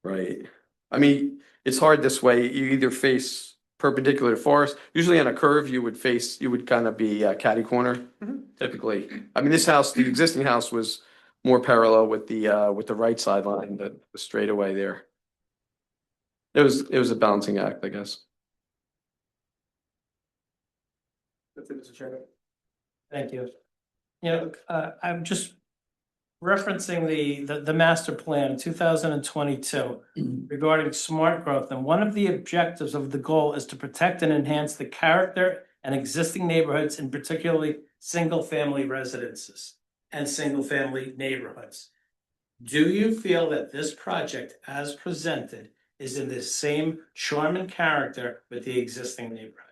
Right. I mean, it's hard this way. You either face perpendicular to forest. Usually on a curve, you would kind of be catty corner typically. I mean, this house, the existing house was more parallel with the right sideline, the straightaway there. It was a balancing act, I guess. That's it, Mr. Chairman. Thank you. You know, I'm just referencing the master plan, 2022, regarding smart growth. And one of the objectives of the goal is to protect and enhance the character and existing neighborhoods, in particularly single-family residences and single-family neighborhoods. Do you feel that this project, as presented, is in the same charm and character with the existing neighborhood?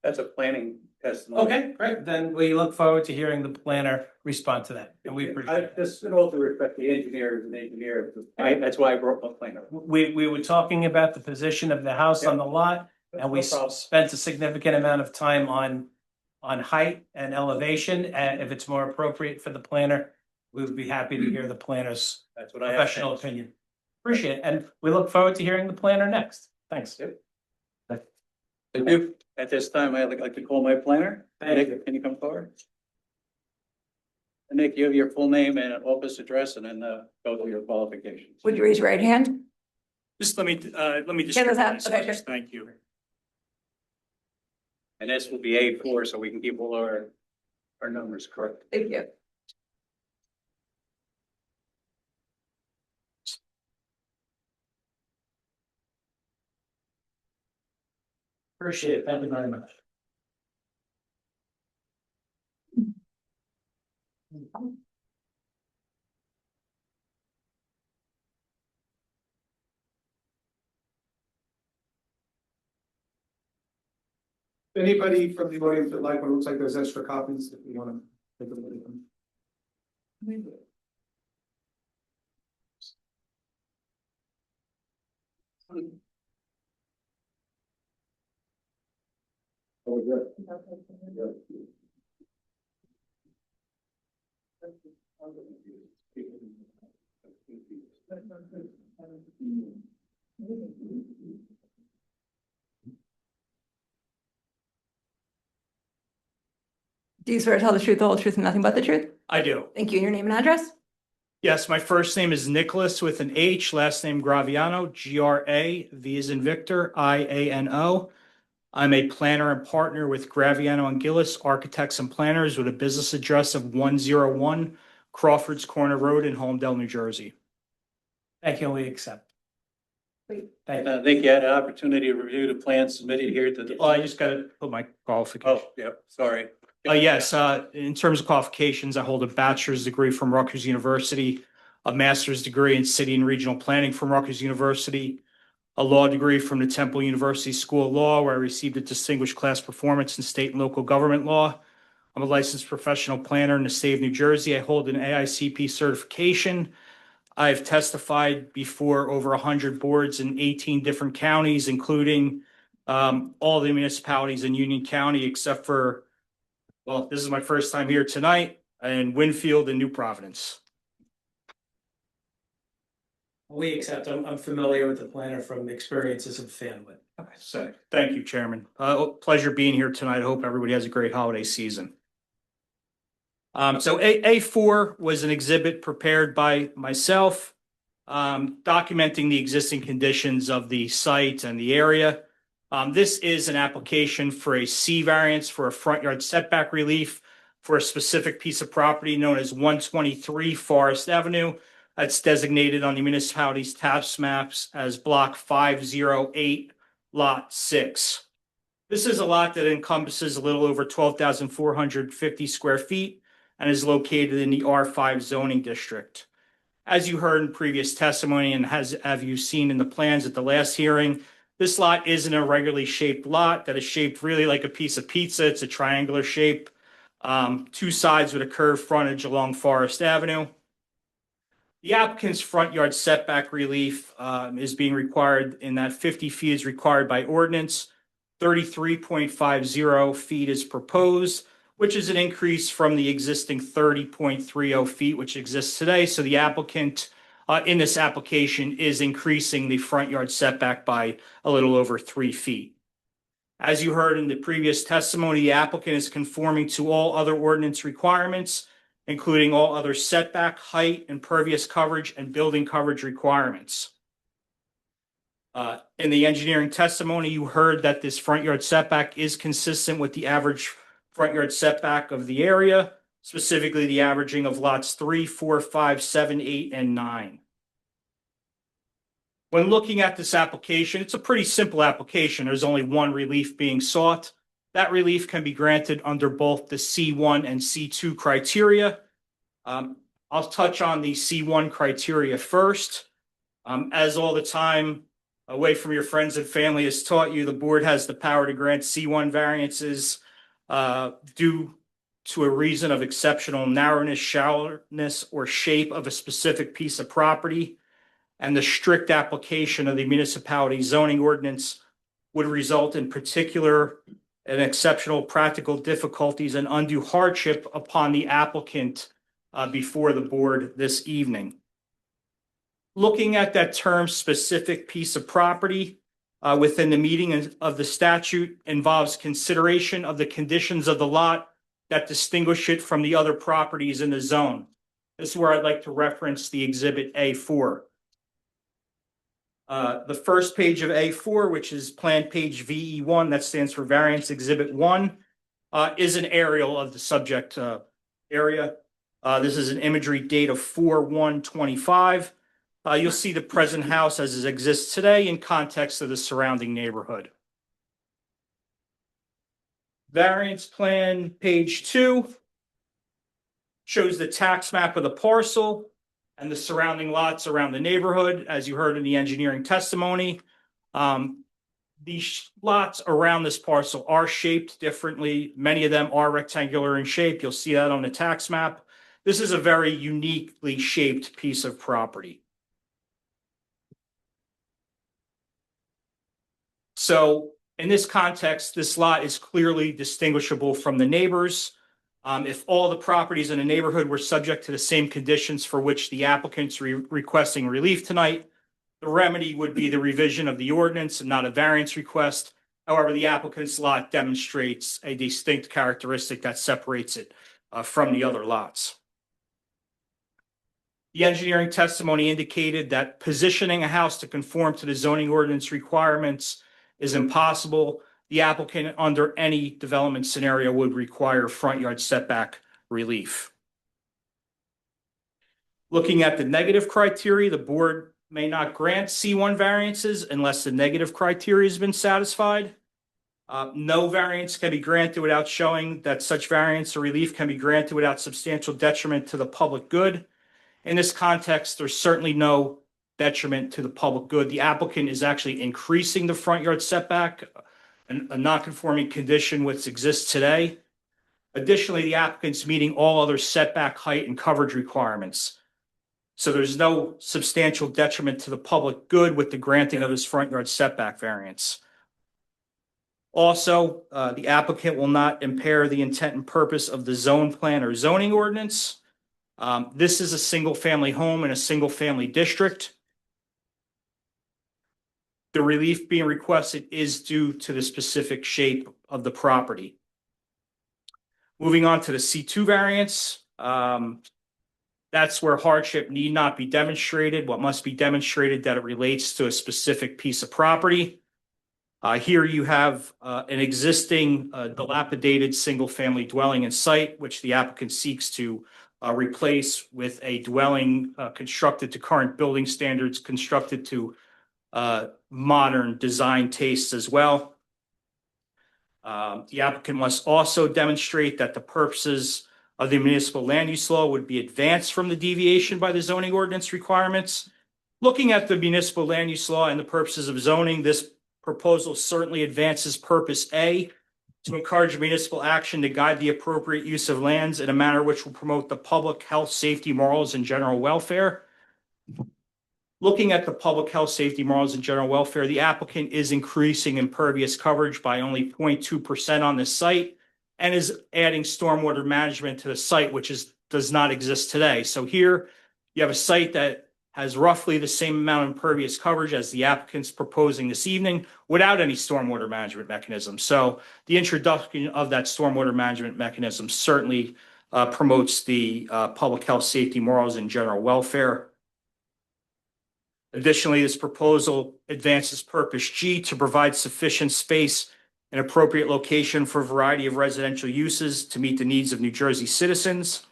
That's a planning testimony. Okay, great. Then we look forward to hearing the planner respond to that, and we appreciate it. Just in all due respect, the engineer is an engineer. That's why I brought my planner. We were talking about the position of the house on the lot, and we No problem. spent a significant amount of time on height and elevation. And if it's more appropriate for the planner, we would be happy to hear the planner's That's what I have. professional opinion. Appreciate it, and we look forward to hearing the planner next. Thanks. Thank you. At this time, I'd like to call my planner. Thank you. Can you come forward? And Nick, you have your full name and office address and then go through your qualifications. Would you raise your right hand? Just let me Get those out. Okay, sure. Thank you. And this will be A4, so we can keep all our numbers correct. Thank you. Appreciate it. Thank you very much. Anybody from the audience that like what looks like there's extra copies, if you wanna take a look at them. Do you swear to tell the truth, the whole truth, and nothing but the truth? I do. Thank you. And your name and address? Yes, my first name is Nicholas with an H, last name Graviano, G-R-A-V as in Victor, I-A-N-O. I'm a planner and partner with Graviano and Gillis Architects and Planners with a business address of 101 Crawford's Corner Road in Holmdel, New Jersey. Thank you, we accept. Thank you. I think you had an opportunity to review the plan submitted here to the. Well, I just gotta put my qualification. Oh, yeah, sorry. Yes, in terms of qualifications, I hold a bachelor's degree from Rutgers University, a master's degree in city and regional planning from Rutgers University, a law degree from the Temple University School of Law, where I received a distinguished class performance in state and local government law. I'm a licensed professional planner in the state of New Jersey. I hold an AICP certification. I've testified before over 100 boards in 18 different counties, including all the municipalities in Union County, except for, well, this is my first time here tonight, in Winfield and New Providence. We accept. I'm familiar with the planner from experiences of family. Okay, so thank you, Chairman. Pleasure being here tonight. I hope everybody has a great holiday season. So A4 was an exhibit prepared by myself, documenting the existing conditions of the site and the area. This is an application for a C variance for a front yard setback relief for a specific piece of property known as 123 Forest Avenue. That's designated on the municipality's tax maps as block 508, lot 6. This is a lot that encompasses a little over 12,450 square feet and is located in the R5 zoning district. As you heard in previous testimony and have you seen in the plans at the last hearing, this lot is an irregularly shaped lot that is shaped really like a piece of pizza. It's a triangular shape, two sides with a curved frontage along Forest Avenue. The applicant's front yard setback relief is being required in that 50 feet is required by ordinance. 33.50 feet is proposed, which is an increase from the existing 30.30 feet, which exists today. So the applicant in this application is increasing the front yard setback by a little over 3 feet. As you heard in the previous testimony, the applicant is conforming to all other ordinance requirements, including all other setback, height, impervious coverage, and building coverage requirements. In the engineering testimony, you heard that this front yard setback is consistent with the average front yard setback of the area, specifically the averaging of lots 3, 4, 5, 7, 8, and 9. When looking at this application, it's a pretty simple application. There's only one relief being sought. That relief can be granted under both the C1 and C2 criteria. I'll touch on the C1 criteria first. As all the time away from your friends and family has taught you, the board has the power to grant C1 variances due to a reason of exceptional narrowness, shallowness, or shape of a specific piece of property. And the strict application of the municipality zoning ordinance would result in particular and exceptional practical difficulties and undue hardship upon the applicant before the board this evening. Looking at that term specific piece of property within the meaning of the statute involves consideration of the conditions of the lot that distinguish it from the other properties in the zone. This is where I'd like to reference the exhibit A4. The first page of A4, which is plan page VE1, that stands for variance exhibit 1, is an aerial of the subject area. This is an imagery date of 4/1/25. You'll see the present house as it exists today in context of the surrounding neighborhood. Variance plan page 2 shows the tax map of the parcel and the surrounding lots around the neighborhood, as you heard in the engineering testimony. These lots around this parcel are shaped differently. Many of them are rectangular in shape. You'll see that on the tax map. This is a very uniquely shaped piece of property. So in this context, this lot is clearly distinguishable from the neighbors. If all the properties in a neighborhood were subject to the same conditions for which the applicant's requesting relief tonight, the remedy would be the revision of the ordinance and not a variance request. However, the applicant's lot demonstrates a distinct characteristic that separates it from the other lots. The engineering testimony indicated that positioning a house to conform to the zoning ordinance requirements is impossible. The applicant, under any development scenario, would require front yard setback relief. Looking at the negative criteria, the board may not grant C1 variances unless the negative criteria has been satisfied. No variance can be granted without showing that such variance or relief can be granted without substantial detriment to the public good. In this context, there's certainly no detriment to the public good. The applicant is actually increasing the front yard setback, a non-conforming condition which exists today. Additionally, the applicant's meeting all other setback height and coverage requirements. So there's no substantial detriment to the public good with the granting of this front yard setback variance. Also, the applicant will not impair the intent and purpose of the zone plan or zoning ordinance. This is a single-family home in a single-family district. The relief being requested is due to the specific shape of the property. Moving on to the C2 variance, that's where hardship need not be demonstrated. What must be demonstrated that it relates to a specific piece of property. Here you have an existing dilapidated single-family dwelling in sight, which the applicant seeks to replace with a dwelling constructed to current building standards, constructed to modern design tastes as well. The applicant must also demonstrate that the purposes of the municipal land use law would be advanced from the deviation by the zoning ordinance requirements. Looking at the municipal land use law and the purposes of zoning, this proposal certainly advances purpose A, to encourage municipal action to guide the appropriate use of lands in a manner which will promote the public health, safety, morals, and general welfare. Looking at the public health, safety, morals, and general welfare, the applicant is increasing impervious coverage by only 0.2% on this site and is adding stormwater management to the site, which does not exist today. So here you have a site that has roughly the same amount of impervious coverage as the applicant's proposing this evening without any stormwater management mechanism. So the introduction of that stormwater management mechanism certainly promotes the public health, safety, morals, and general welfare. Additionally, this proposal advances purpose G to provide sufficient space and appropriate location for a variety of residential uses to meet the needs of New Jersey citizens.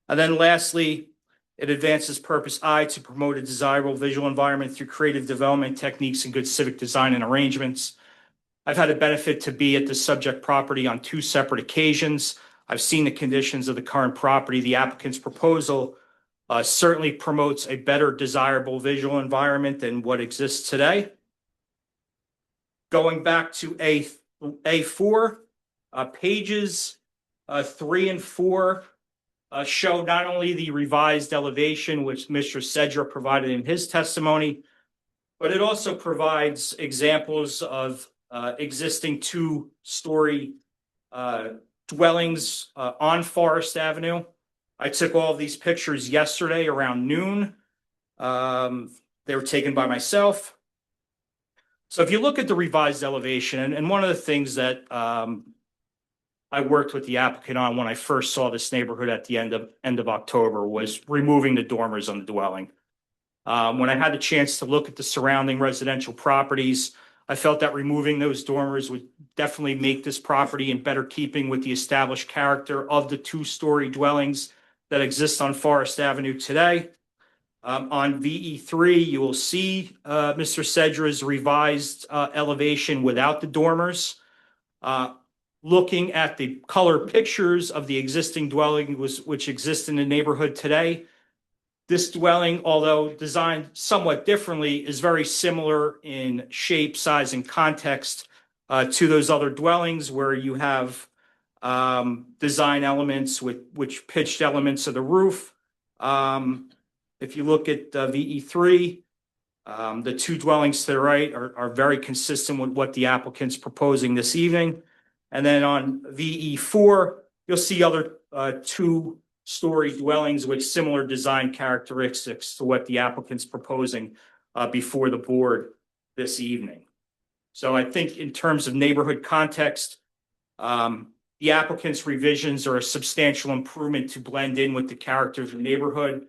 And then lastly, it advances purpose I to promote a desirable visual environment through creative development techniques and good civic design and arrangements. I've had a benefit to be at the subject property on 2 separate occasions. I've seen the conditions of the current property. The applicant's proposal certainly promotes a better desirable visual environment than what exists today. Going back to A4, pages 3 and 4 show not only the revised elevation, which Mr. Sedra provided in his testimony, but it also provides examples of existing 2-story dwellings on Forest Avenue. I took all of these pictures yesterday around noon. They were taken by myself. So if you look at the revised elevation, and one of the things that I worked with the applicant on when I first saw this neighborhood at the end of October was removing the dormers on the dwelling. When I had the chance to look at the surrounding residential properties, I felt that removing those dormers would definitely make this property in better keeping with the established character of the two-story dwellings that exist on Forest Avenue today. On VE3, you will see Mr. Cedra's revised elevation without the dormers. Looking at the color pictures of the existing dwelling which exist in the neighborhood today, this dwelling, although designed somewhat differently, is very similar in shape, size, and context to those other dwellings where you have design elements which pitched elements of the roof. If you look at VE3, the two dwellings to the right are very consistent with what the applicant's proposing this evening. And then on VE4, you'll see other two-story dwellings with similar design characteristics to what the applicant's proposing before the board this evening. So I think in terms of neighborhood context, the applicant's revisions are a substantial improvement to blend in with the character of the neighborhood.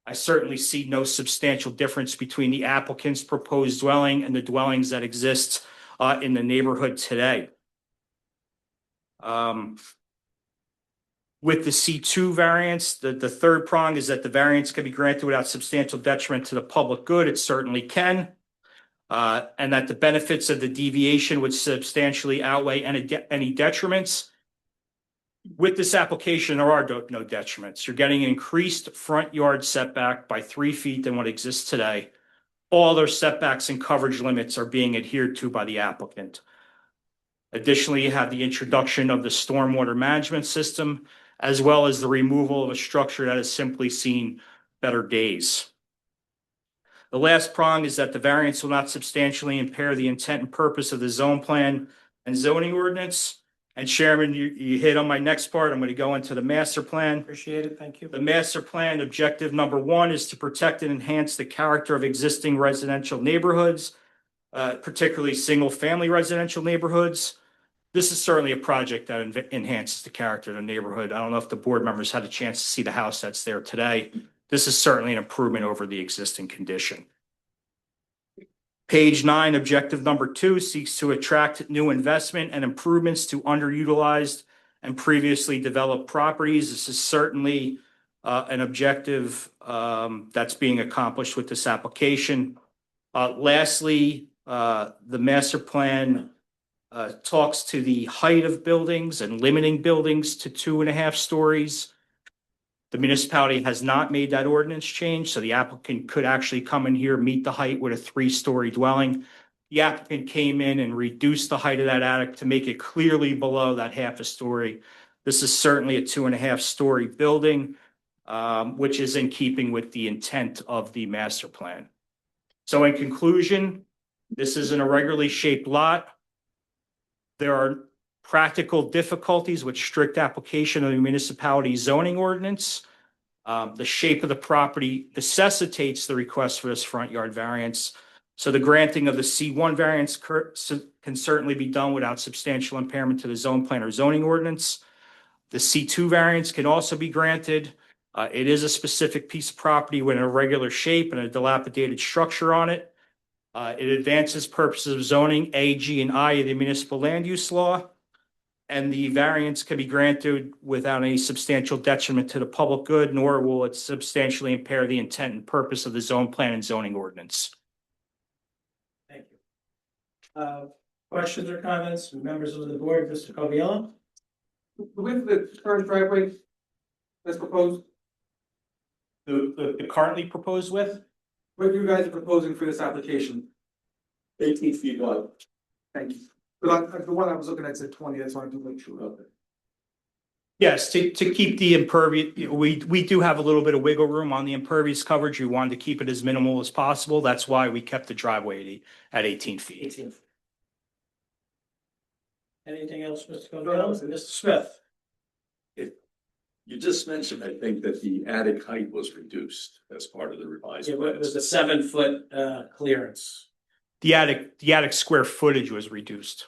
I certainly see no substantial difference between the applicant's proposed dwelling and the dwellings that exist in the neighborhood today. With the C2 variance, the third prong is that the variance can be granted without substantial detriment to the public good. It certainly can. And that the benefits of the deviation would substantially outweigh any detriments. With this application, there are no detriments. You're getting an increased front yard setback by 3 feet than what exists today. All their setbacks and coverage limits are being adhered to by the applicant. Additionally, you have the introduction of the stormwater management system, as well as the removal of a structure that has simply seen better days. The last prong is that the variance will not substantially impair the intent and purpose of the zone plan and zoning ordinance. And Chairman, you hit on my next part. I'm going to go into the master plan. Appreciate it. Thank you. The master plan objective number 1 is to protect and enhance the character of existing residential neighborhoods, particularly single-family residential neighborhoods. This is certainly a project that enhances the character of the neighborhood. I don't know if the board members had a chance to see the house that's there today. This is certainly an improvement over the existing condition. Page 9, objective number 2 seeks to attract new investment and improvements to underutilized and previously developed properties. This is certainly an objective that's being accomplished with this application. Lastly, the master plan talks to the height of buildings and limiting buildings to 2.5 stories. The municipality has not made that ordinance change, so the applicant could actually come in here, meet the height with a 3-story dwelling. The applicant came in and reduced the height of that attic to make it clearly below that 1/2 story. This is certainly a 2.5-story building, which is in keeping with the intent of the master plan. So in conclusion, this is an irregularly shaped lot. There are practical difficulties with strict application of the municipality zoning ordinance. The shape of the property necessitates the request for this front yard variance. So the granting of the C1 variance can certainly be done without substantial impairment to the zone plan or zoning ordinance. The C2 variance can also be granted. It is a specific piece of property with an irregular shape and a dilapidated structure on it. It advances purposes of zoning A, G, and I of the municipal land use law. And the variance can be granted without any substantial detriment to the public good, nor will it substantially impair the intent and purpose of the zone plan and zoning ordinance. Thank you. Questions or comments from members of the board, Mr. Coviello? The width of the current driveway that's proposed, The currently proposed width? what you guys are proposing for this application? 18 feet wide. Thank you. But the one I was looking at said 20, that's why I wanted to make sure. Okay. Yes, to keep the impervious, we do have a little bit of wiggle room on the impervious coverage. We wanted to keep it as minimal as possible. That's why we kept the driveway at 18 feet. 18. Anything else, Mr. Coviello? Mr. Smith? You just mentioned, I think, that the attic height was reduced as part of the revised It was plans. a 7-foot clearance. The attic square footage was reduced.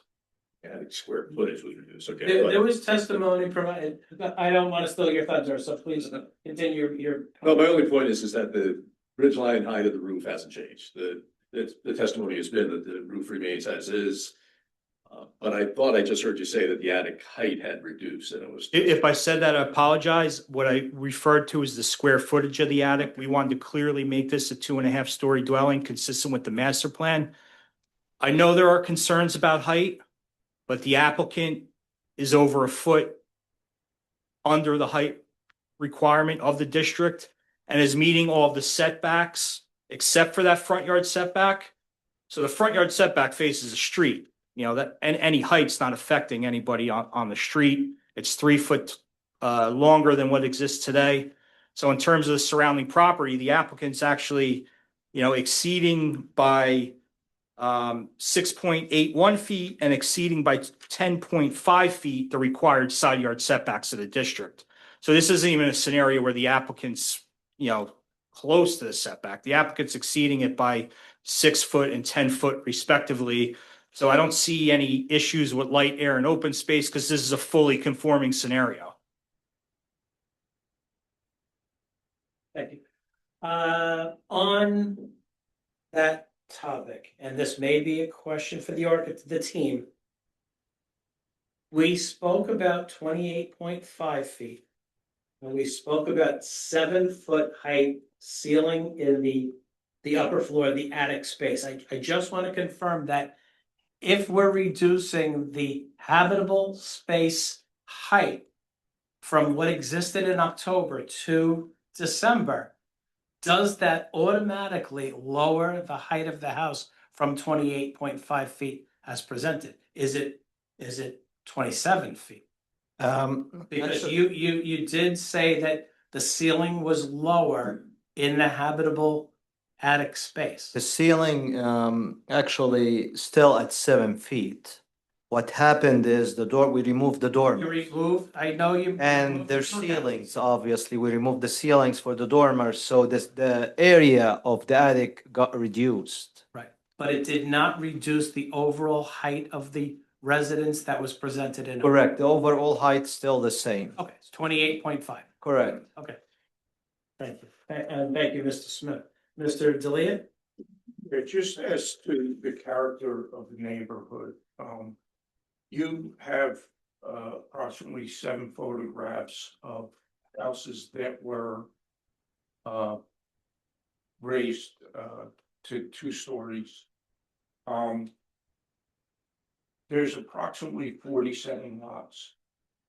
attic square footage was reduced, okay. There was testimony provided, I don't want to steal your thunder, so please continue your. No, my only point is that the ridge line height of the roof hasn't changed. The testimony has been that the roof remains as is. But I thought I just heard you say that the attic height had reduced and it was. If I said that, I apologize. What I referred to is the square footage of the attic. We wanted to clearly make this a 2.5-story dwelling consistent with the master plan. I know there are concerns about height, but the applicant is over a foot under the height requirement of the district and is meeting all of the setbacks except for that front yard setback. So the front yard setback faces the street. You know, that, and any height's not affecting anybody on the street. It's 3 foot longer than what exists today. So in terms of the surrounding property, the applicant's actually, you know, exceeding by 6.81 feet and exceeding by 10.5 feet the required side yard setbacks of the district. So this isn't even a scenario where the applicant's, you know, close to the setback. The applicant's exceeding it by 6 foot and 10 foot respectively. So I don't see any issues with light, air, and open space because this is a fully conforming scenario. Thank you. On that topic, and this may be a question for the team. We spoke about 28.5 feet. And we spoke about 7-foot height ceiling in the upper floor, the attic space. I just want to confirm that if we're reducing the habitable space height from what existed in October to December, does that automatically lower the height of the house from 28.5 feet as presented? Is it 27 feet? Because you did say that the ceiling was lower in the habitable attic space. The ceiling actually still at 7 feet. What happened is we removed the You dormer. removed, I know you. And there's ceilings, obviously. We removed the ceilings for the dormers, so the area of the attic got reduced. Right, but it did not reduce the overall height of the residence that was presented in. Correct. The overall height still the same. Okay, it's 28.5. Correct. Okay. Thank you. And thank you, Mr. Smith. Mr. D'Elia? Just as to the character of the neighborhood, you have approximately 7 photographs of houses that were raised to 2 stories. There's approximately 47 lots.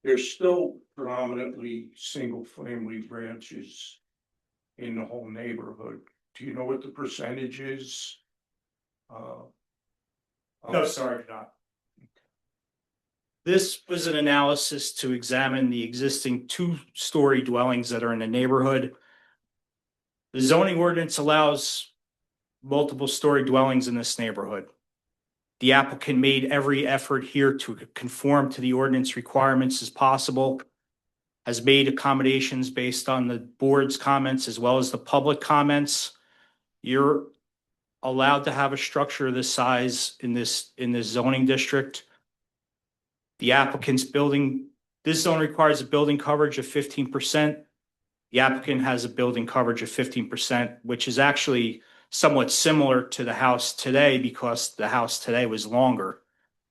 There's still predominantly single-family ranches in the whole neighborhood. Do you know what the percentage is? No, sorry, not. This was an analysis to examine the existing 2-story dwellings that are in the neighborhood. The zoning ordinance allows multiple story dwellings in this neighborhood. The applicant made every effort here to conform to the ordinance requirements as possible, has made accommodations based on the board's comments as well as the public comments. You're allowed to have a structure of this size in this zoning district. The applicant's building, this zone requires a building coverage of 15%. The applicant has a building coverage of 15%, which is actually somewhat similar to the house today because the house today was longer.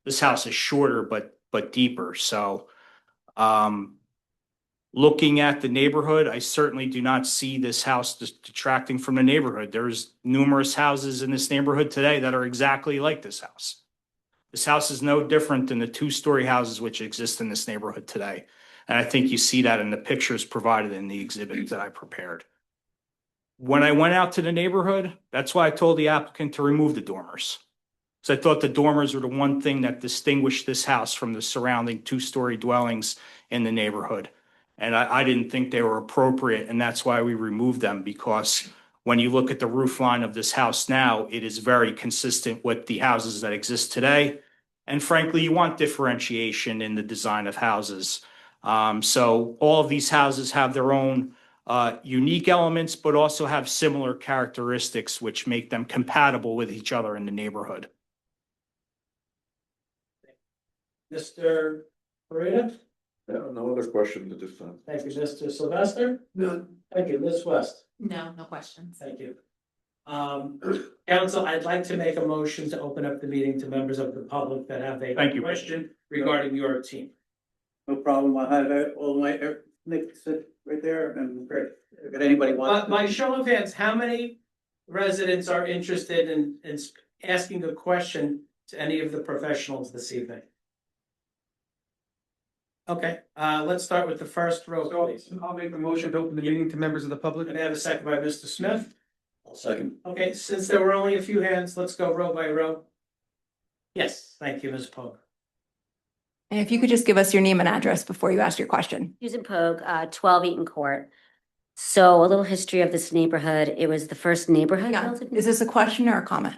This house is shorter but deeper. So looking at the neighborhood, I certainly do not see this house detracting from the neighborhood. There's numerous houses in this neighborhood today that are exactly like this house. This house is no different than the 2-story houses which exist in this neighborhood today. And I think you see that in the pictures provided in the exhibit that I prepared. When I went out to the neighborhood, that's why I told the applicant to remove the dormers. Because I thought the dormers were the one thing that distinguished this house from the surrounding 2-story dwellings in the neighborhood. And I didn't think they were appropriate, and that's why we removed them, because when you look at the roof line of this house now, it is very consistent with the houses that exist today. And frankly, you want differentiation in the design of houses. So all of these houses have their own unique elements, but also have similar characteristics which make them compatible with each other in the neighborhood. Mr. Pareda? No other questions at this time. Thank you, Mr. Sylvester? None. Thank you, Ms. West? No, no questions. Thank you. Council, I'd like to make a motion to open up the meeting to members of the public that have a Thank you. question regarding your team. No problem, I have all my, Nick sit right there and great. If anybody wants. By show of hands, how many residents are interested in asking a question to any of the professionals this evening? Okay, let's start with the first row, please. I'll make the motion to open the meeting to members of the public. Can I have a second by Mr. Smith? I'll second. Okay, since there were only a few hands, let's go row by row. Yes, thank you, Ms. Pogue. And if you could just give us your name and address before you ask your question. Susan Pogue, 12 Eaton Court. So a little history of this neighborhood. It was the first neighborhood. Yeah. built in- Is this a question or a comment?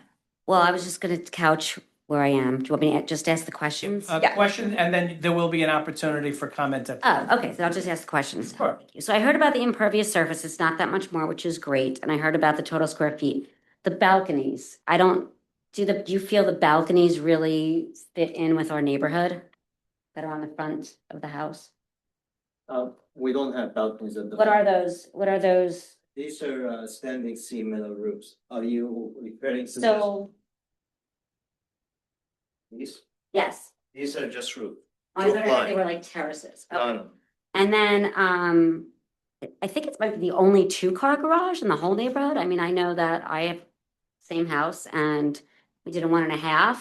Well, I was just gonna couch where I am. Do you want me to just ask the questions? Yeah. Question, and then there will be an opportunity for comment at. Oh, okay, so I'll just ask the questions. Sure. Thank you. So I heard about the impervious surface. It's not that much more, which is great. And I heard about the total square feet. The balconies, do you feel the balconies really fit in with our neighborhood that are on the front of the house? We don't have balconies at the. What are those? What are those? These are standing seam metal roofs. Are you referring to? So, These, yes. these are just roof. I thought they were like terraces. Okay. No. And then, I think it might be the only 2-car garage in the whole neighborhood. I mean, I know that I have same house and we did a 1.5.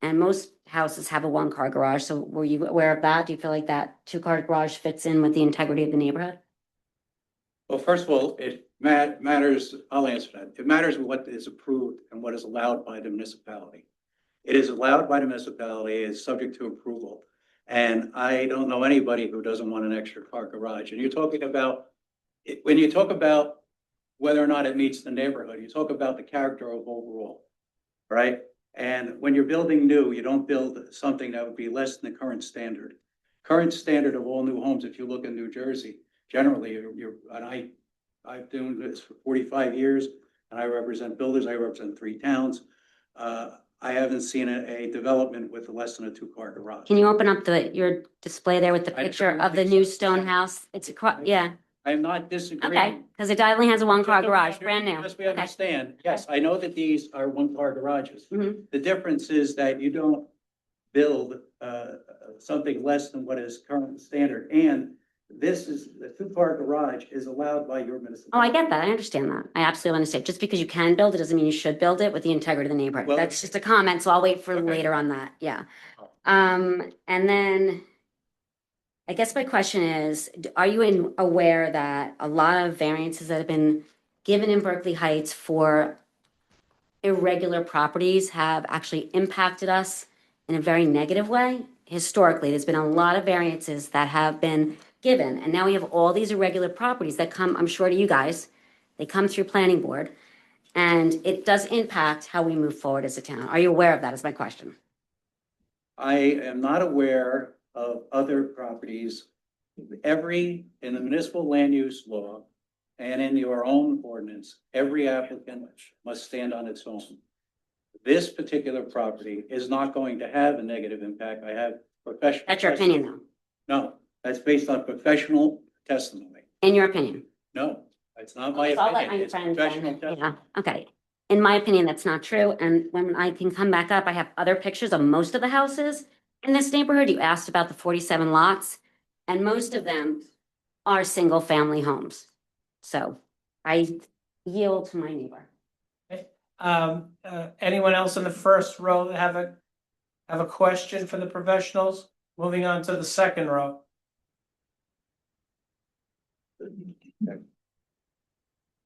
And most houses have a 1-car garage. So were you aware of that? Do you feel like that 2-car garage fits in with the integrity of the neighborhood? Well, first of all, it matters, I'll answer that. It matters what is approved and what is allowed by the municipality. It is allowed by the municipality, it's subject to approval. And I don't know anybody who doesn't want an extra car garage. And you're talking about, when you talk about whether or not it meets the neighborhood, you talk about the character of overall, right? And when you're building new, you don't build something that would be less than the current standard. Current standard of all new homes, if you look in New Jersey, generally, I've doing this for 45 years, and I represent builders, I represent 3 towns. I haven't seen a development with less than a 2-car garage. Can you open up your display there with the I picture don't of the think new so. stone house? It's yeah, I'm not disagreeing. okay, because it only has a 1-car garage, brand new. Yes, we Okay. understand. Yes, I know that these are 1-car garages. Mhm. The difference is that you don't build something less than what is current standard. And this is, the 2-car garage is allowed by your Oh, municipality. I get that. I understand that. I absolutely understand. Just because you can build it doesn't mean you should build it with the integrity of the neighborhood. Well- That's just a comment, so I'll wait for Okay. later on that. Yeah. And then I guess my question is, are you aware that a lot of variances that have been given in Berkeley Heights for irregular properties have actually impacted us in a very negative way? Historically, there's been a lot of variances that have been given, and now we have all these irregular properties that come, I'm sure to you guys, they come through planning board, and it does impact how we move forward as a town. Are you aware of that is my question? I am not aware of other properties. In the municipal land use law and in your own ordinance, every applicant must stand on its own. This particular property is not going to have a negative impact. I have professional. That's your opinion, though. No, that's based on professional testimony. In your opinion? No, it's not my So I'll let opinion. my It's friends professional then. testimony. Yeah, okay. In my opinion, that's not true. And when I can come back up, I have other pictures of most of the houses in this neighborhood. You asked about the 47 lots, and most of them are single-family homes. So I yield to my neighbor. Anyone else in the first row that have a question for the professionals? Moving on to the second row.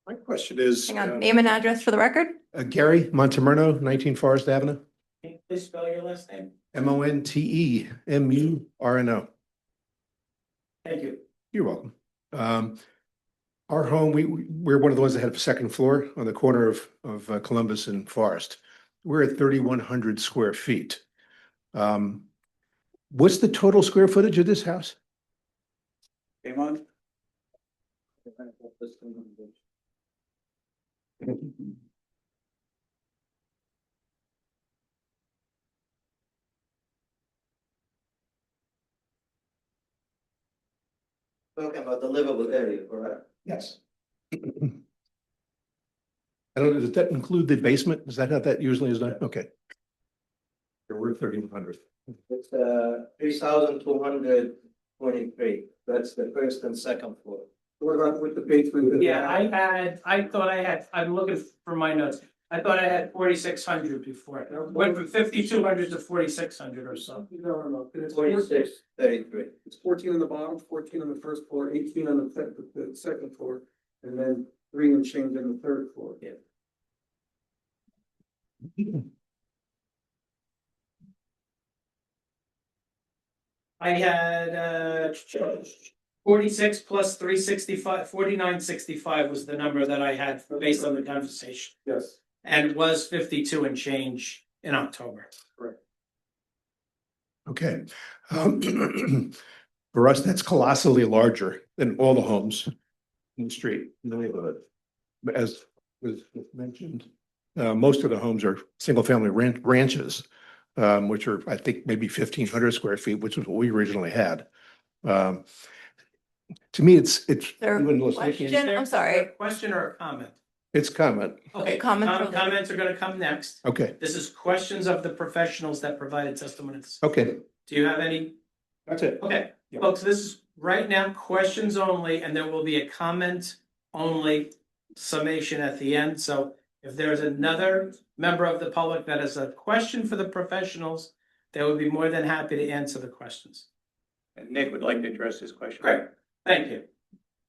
My question is, Hang on, name and address for the record? Gary Montemurno, 19 Forest Avenue, Can you please spell your last name? Montemurno. Thank you. You're welcome. Our home, we're one of the ones that have a second floor on the corner of Columbus and Forest. We're at 3,100 square feet. What's the total square footage of this house? Came on? talking about the livable area, correct? Yes. I don't, does that include the basement? Is that how that usually is done? Okay. We're 3,100. It's 3,223. That's the first and second floor. What about with the basement? Yeah, I'm looking for my notes. I thought I had 4,600 before. Went from 5,200 to 4,600 or so. No. It's 4633. It's 14 on the bottom, 14 on the first floor, 18 on the second floor, and then 3 and change on the third floor. Yeah. I had 46 plus 365, 4965 was the number that I had based on the conversation. Yes. And it was 52 and change in October. Okay. For us, that's colossally larger than all the homes in the street, in the neighborhood. But as was mentioned, most of the homes are single-family ranches, which are, I think, maybe 1,500 square feet, which is what we originally had. To me, it's. Question, I'm sorry. Question or a comment? It's comment. Okay, Comment. comments are gonna come next. Okay, This is questions of the professionals that provided testimony. okay, Do you have any? that's it. Okay, Yeah. folks, this is right now questions only, and there will be a comment only summation at the end. So if there's another member of the public that has a question for the professionals, they would be more than happy to answer the questions. And Nick would like to address this question. Great, thank you.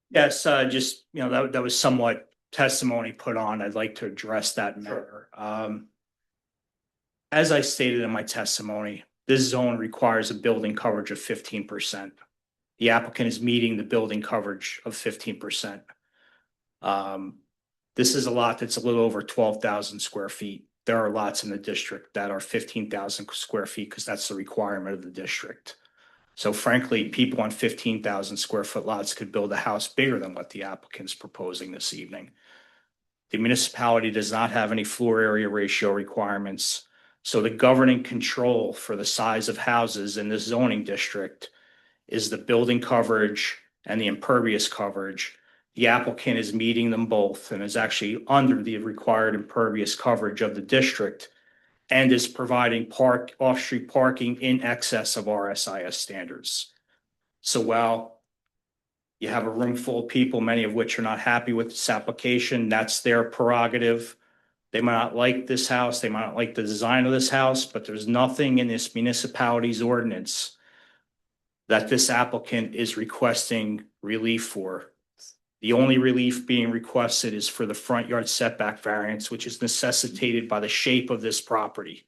Yes, just, that was somewhat testimony put on. I'd like to address that matter. As I stated in my testimony, this zone requires a building coverage of 15%. The applicant is meeting the building coverage of 15%. This is a lot that's a little over 12,000 square feet. There are lots in the district that are 15,000 square feet because that's the requirement of the district. So frankly, people on 15,000 square foot lots could build a house bigger than what the applicant's proposing this evening. The municipality does not have any floor area ratio requirements. So the governing control for the size of houses in this zoning district is the building coverage and the impervious coverage. The applicant is meeting them both and is actually under the required impervious coverage of the district and is providing off-street parking in excess of RSIS standards. So while you have a room full of people, many of which are not happy with this application, that's their prerogative. They might not like this house, they might not like the design of this house, but there's nothing in this municipality's ordinance that this applicant is requesting relief for. The only relief being requested is for the front yard setback variance, which is necessitated by the shape of this property.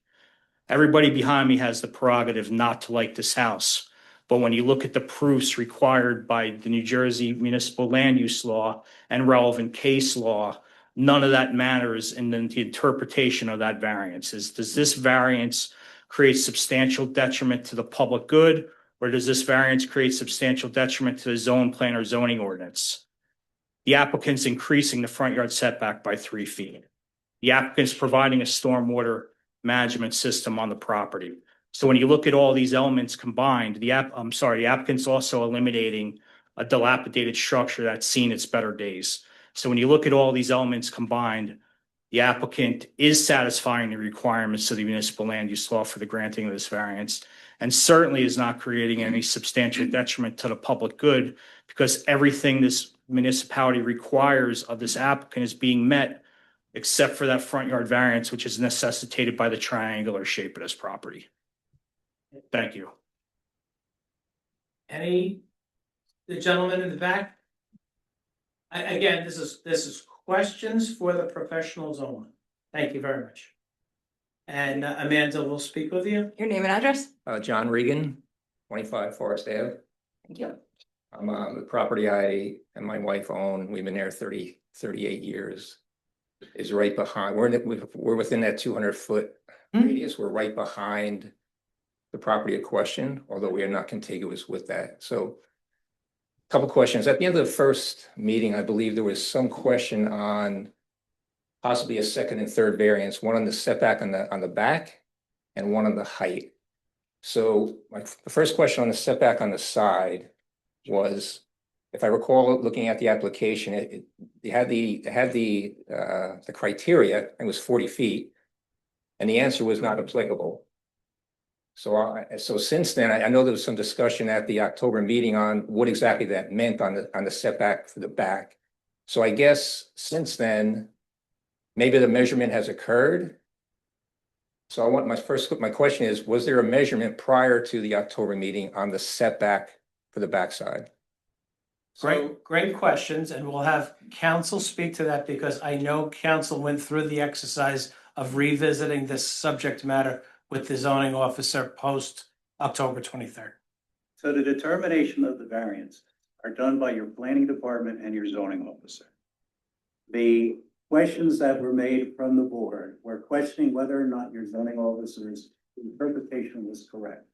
Everybody behind me has the prerogative not to like this house. But when you look at the proofs required by the New Jersey Municipal Land Use Law and relevant case law, none of that matters in the interpretation of that variance. Does this variance create substantial detriment to the public good, or does this variance create substantial detriment to the zone plan or zoning ordinance? The applicant's increasing the front yard setback by 3 feet. The applicant's providing a stormwater management system on the property. So when you look at all these elements combined, the applicant's also eliminating a dilapidated structure that's seen its better days. So when you look at all these elements combined, the applicant is satisfying the requirements of the municipal land use law for the granting of this variance, and certainly is not creating any substantial detriment to the public good, because everything this municipality requires of this applicant is being met, except for that front yard variance, which is necessitated by the triangular shape of this property. Thank you. The gentleman in the back? Again, this is questions for the professionals only. Thank you very much. And Amanda will speak with you. Your name and address? John Regan, 25 Forest Ave. Thank you. I'm the property I and my wife own. We've been there 38 years. Is right behind, we're within that 200-foot radius. We're right behind the property of question, although we are not contiguous with that. So a couple questions. At the end of the first meeting, I believe there was some question on possibly a second and third variance, one on the setback on the back and one on the height. So the first question on the setback on the side was, if I recall, looking at the application, it had the criteria, it was 40 feet. And the answer was not applicable. So since then, I know there was some discussion at the October meeting on what exactly that meant on the setback for the back. So I guess since then, maybe the measurement has occurred. So my question is, was there a measurement prior to the October meeting on the setback for the backside? Great questions, and we'll have council speak to that because I know council went through the exercise of revisiting this subject matter with the zoning officer post October 23rd. So the determination of the variance are done by your planning department and your zoning officer. The questions that were made from the board were questioning whether or not your zoning officer's interpretation was correct.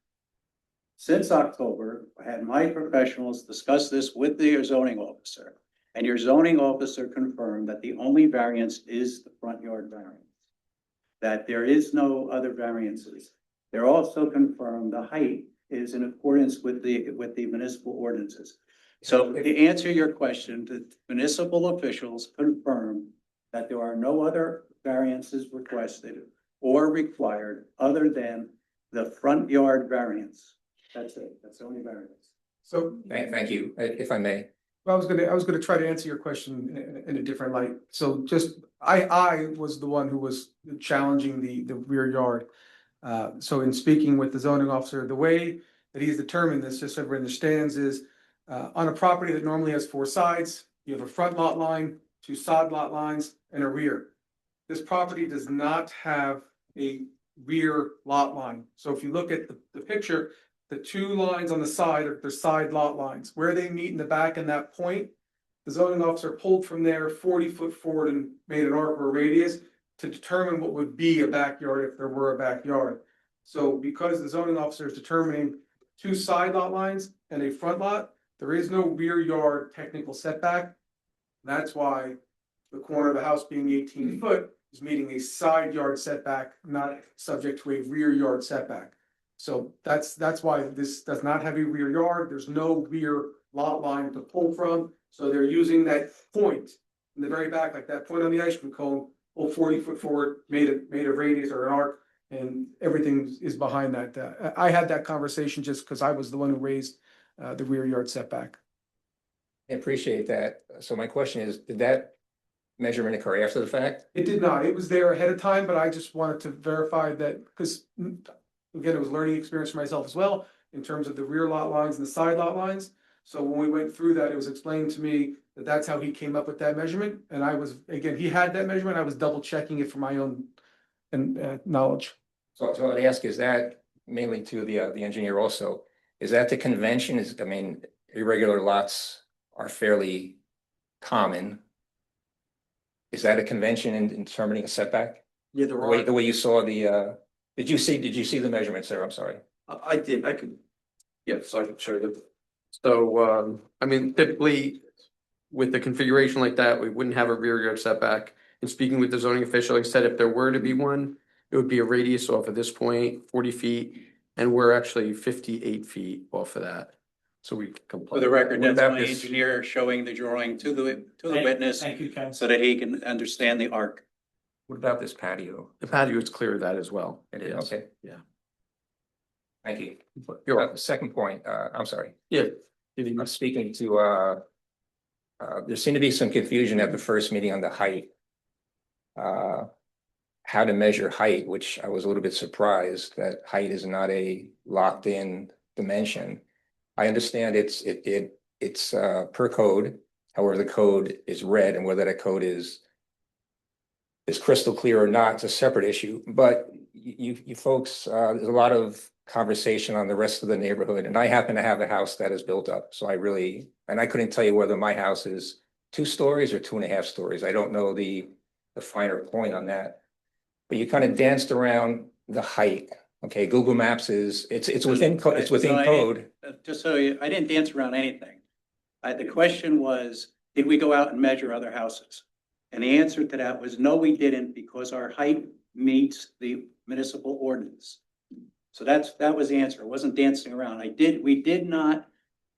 Since October, I had my professionals discuss this with the zoning officer, and your zoning officer confirmed that the only variance is the front yard variance, that there is no other variances. They're also confirmed the height is in accordance with the municipal ordinances. So to answer your question, the municipal officials confirmed that there are no other variances requested or required other than the front yard variance. That's it. That's the only variance. So Thank you, if I may. I was gonna try to answer your question in a different light. So just, I was the one who was challenging the rear yard. So in speaking with the zoning officer, the way that he's determined this, just so everyone understands, is on a property that normally has 4 sides, you have a front lot line, 2 side lot lines, and a rear. This property does not have a rear lot line. So if you look at the picture, the 2 lines on the side are their side lot lines. Where they meet in the back and that point, the zoning officer pulled from there 40 foot forward and made an arc or a radius to determine what would be a backyard if there were a backyard. So because the zoning officer is determining 2 side lot lines and a front lot, there is no rear yard technical setback. That's why the corner of the house being 18 foot is meeting a side yard setback, not subject to a rear yard setback. So that's why this does not have a rear yard. There's no rear lot line to pull from. So they're using that point in the very back, like that point on the ice cream cone, 40 foot forward, made a radius or an arc, and everything is behind that. I had that conversation just because I was the one who raised the rear yard setback. I appreciate that. So my question is, did that measurement occur after the fact? It did not. It was there ahead of time, but I just wanted to verify that because again, it was a learning experience for myself as well in terms of the rear lot lines and the side lot lines. So when we went through that, it was explained to me that that's how he came up with that measurement. And I was, again, he had that measurement. I was double checking it for my own knowledge. So I'd ask, is that mainly to the engineer also? Is that the convention? Irregular lots are fairly common. Is that a convention in determining a setback? Yeah, there are. The way you saw did you see the measurements there? I'm sorry. I did, I could. Yes, I can show you. So, typically with the configuration like that, we wouldn't have a rear yard setback. And speaking with the zoning official, he said if there were to be one, it would be a radius off of this point, 40 feet, and we're actually 58 feet off of that. So we comply. For the record, What that's about my this? engineer showing the drawing to the witness Thank you, Ken. so that he can understand the arc. What about this patio? The patio is clear of that as well. It is, okay. Yeah. Thank you. You're welcome. Second point, I'm sorry. Yeah. I'm speaking to, there seemed to be some confusion at the first meeting on the height. How to measure height, which I was a little bit surprised that height is not a locked in dimension. I understand it's per code, however, the code is read, and whether that code is crystal clear or not, it's a separate issue. But you folks, there's a lot of conversation on the rest of the neighborhood, and I happen to have a house that is built up. So I couldn't tell you whether my house is 2 stories or 2.5 stories. I don't know the finer point on that. But you kind of danced around the height. Okay, Google Maps it's within code. Just so I didn't dance around anything. The question was, did we go out and measure other houses? And the answer to that was no, we didn't, because our height meets the municipal ordinance. So that was the answer. It wasn't dancing around. We did not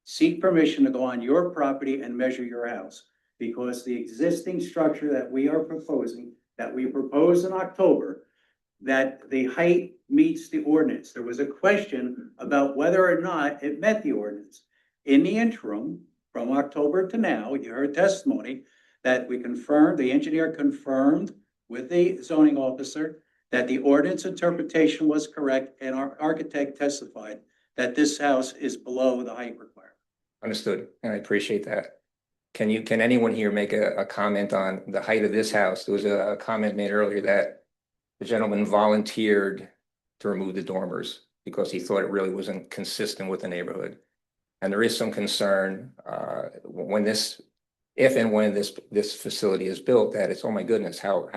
seek permission to go on your property and measure your house. Because the existing structure that we are proposing, that we proposed in October, that the height meets the ordinance. There was a question about whether or not it met the ordinance. In the interim, from October to now, you heard testimony that we confirmed, the engineer confirmed with the zoning officer that the ordinance interpretation was correct, and our architect testified that this house is below the height requirement. Understood, and I appreciate that. Can anyone here make a comment on the height of this house? There was a comment made earlier that the gentleman volunteered to remove the dormers because he thought it really wasn't consistent with the neighborhood. And there is some concern when this, if and when this facility is built, that it's, oh my goodness, how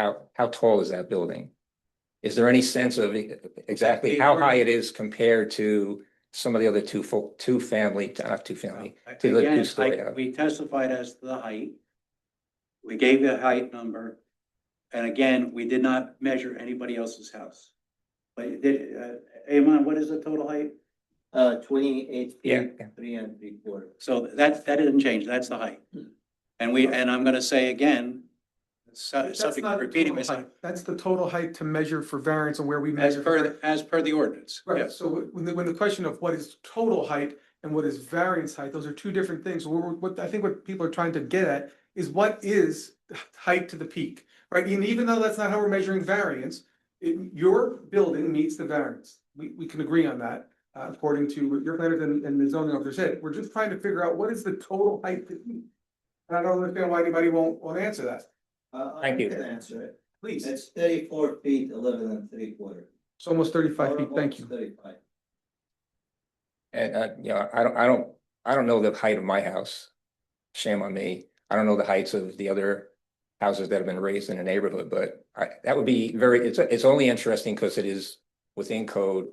tall is that building? Is there any sense of exactly how high it is compared to some of the other two family, not two family, to the Again, two-story house? we testified as to the height. We gave the height number. And again, we did not measure anybody else's house. But it did, Amon, what is the total height? 28 Yeah. feet, 3 3/4. So that didn't change, that's the height. And I'm gonna say again, That's subject not to the repeating total myself, height. That's the total height to measure for variance and where we measure. as per the ordinance. Right, Yes. so when the question of what is total height and what is variance height, those are two different things. What I think what people are trying to get at is what is height to the peak, right? And even though that's not how we're measuring variance, your building meets the variance. We can agree on that, according to what your planners and the zoning officer said. We're just trying to figure out what is the total height to peak. And I don't understand why anybody won't answer that. Thank you. I can answer it. Please, It's 34 feet, 11 3/4. it's almost 35 feet, thank you. 35. And you know, I don't know the height of my house. Shame on me. I don't know the heights of the other houses that have been raised in the neighborhood, but that would be it's only interesting because it is within code.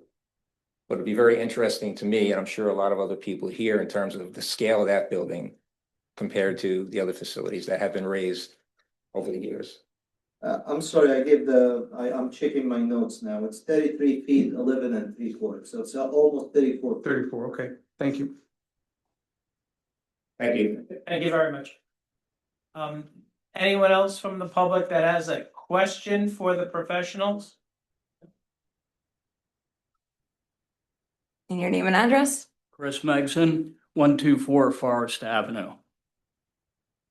But it'd be very interesting to me, and I'm sure a lot of other people here, in terms of the scale of that building compared to the other facilities that have been raised over the years. I'm sorry, I'm checking my notes now. It's 33 feet, 11 3/4. So it's almost 34. 34, okay, thank you. Thank you. Thank you very much. Anyone else from the public that has a question for the professionals? And your name and address? Chris Megson, 124 Forest Avenue.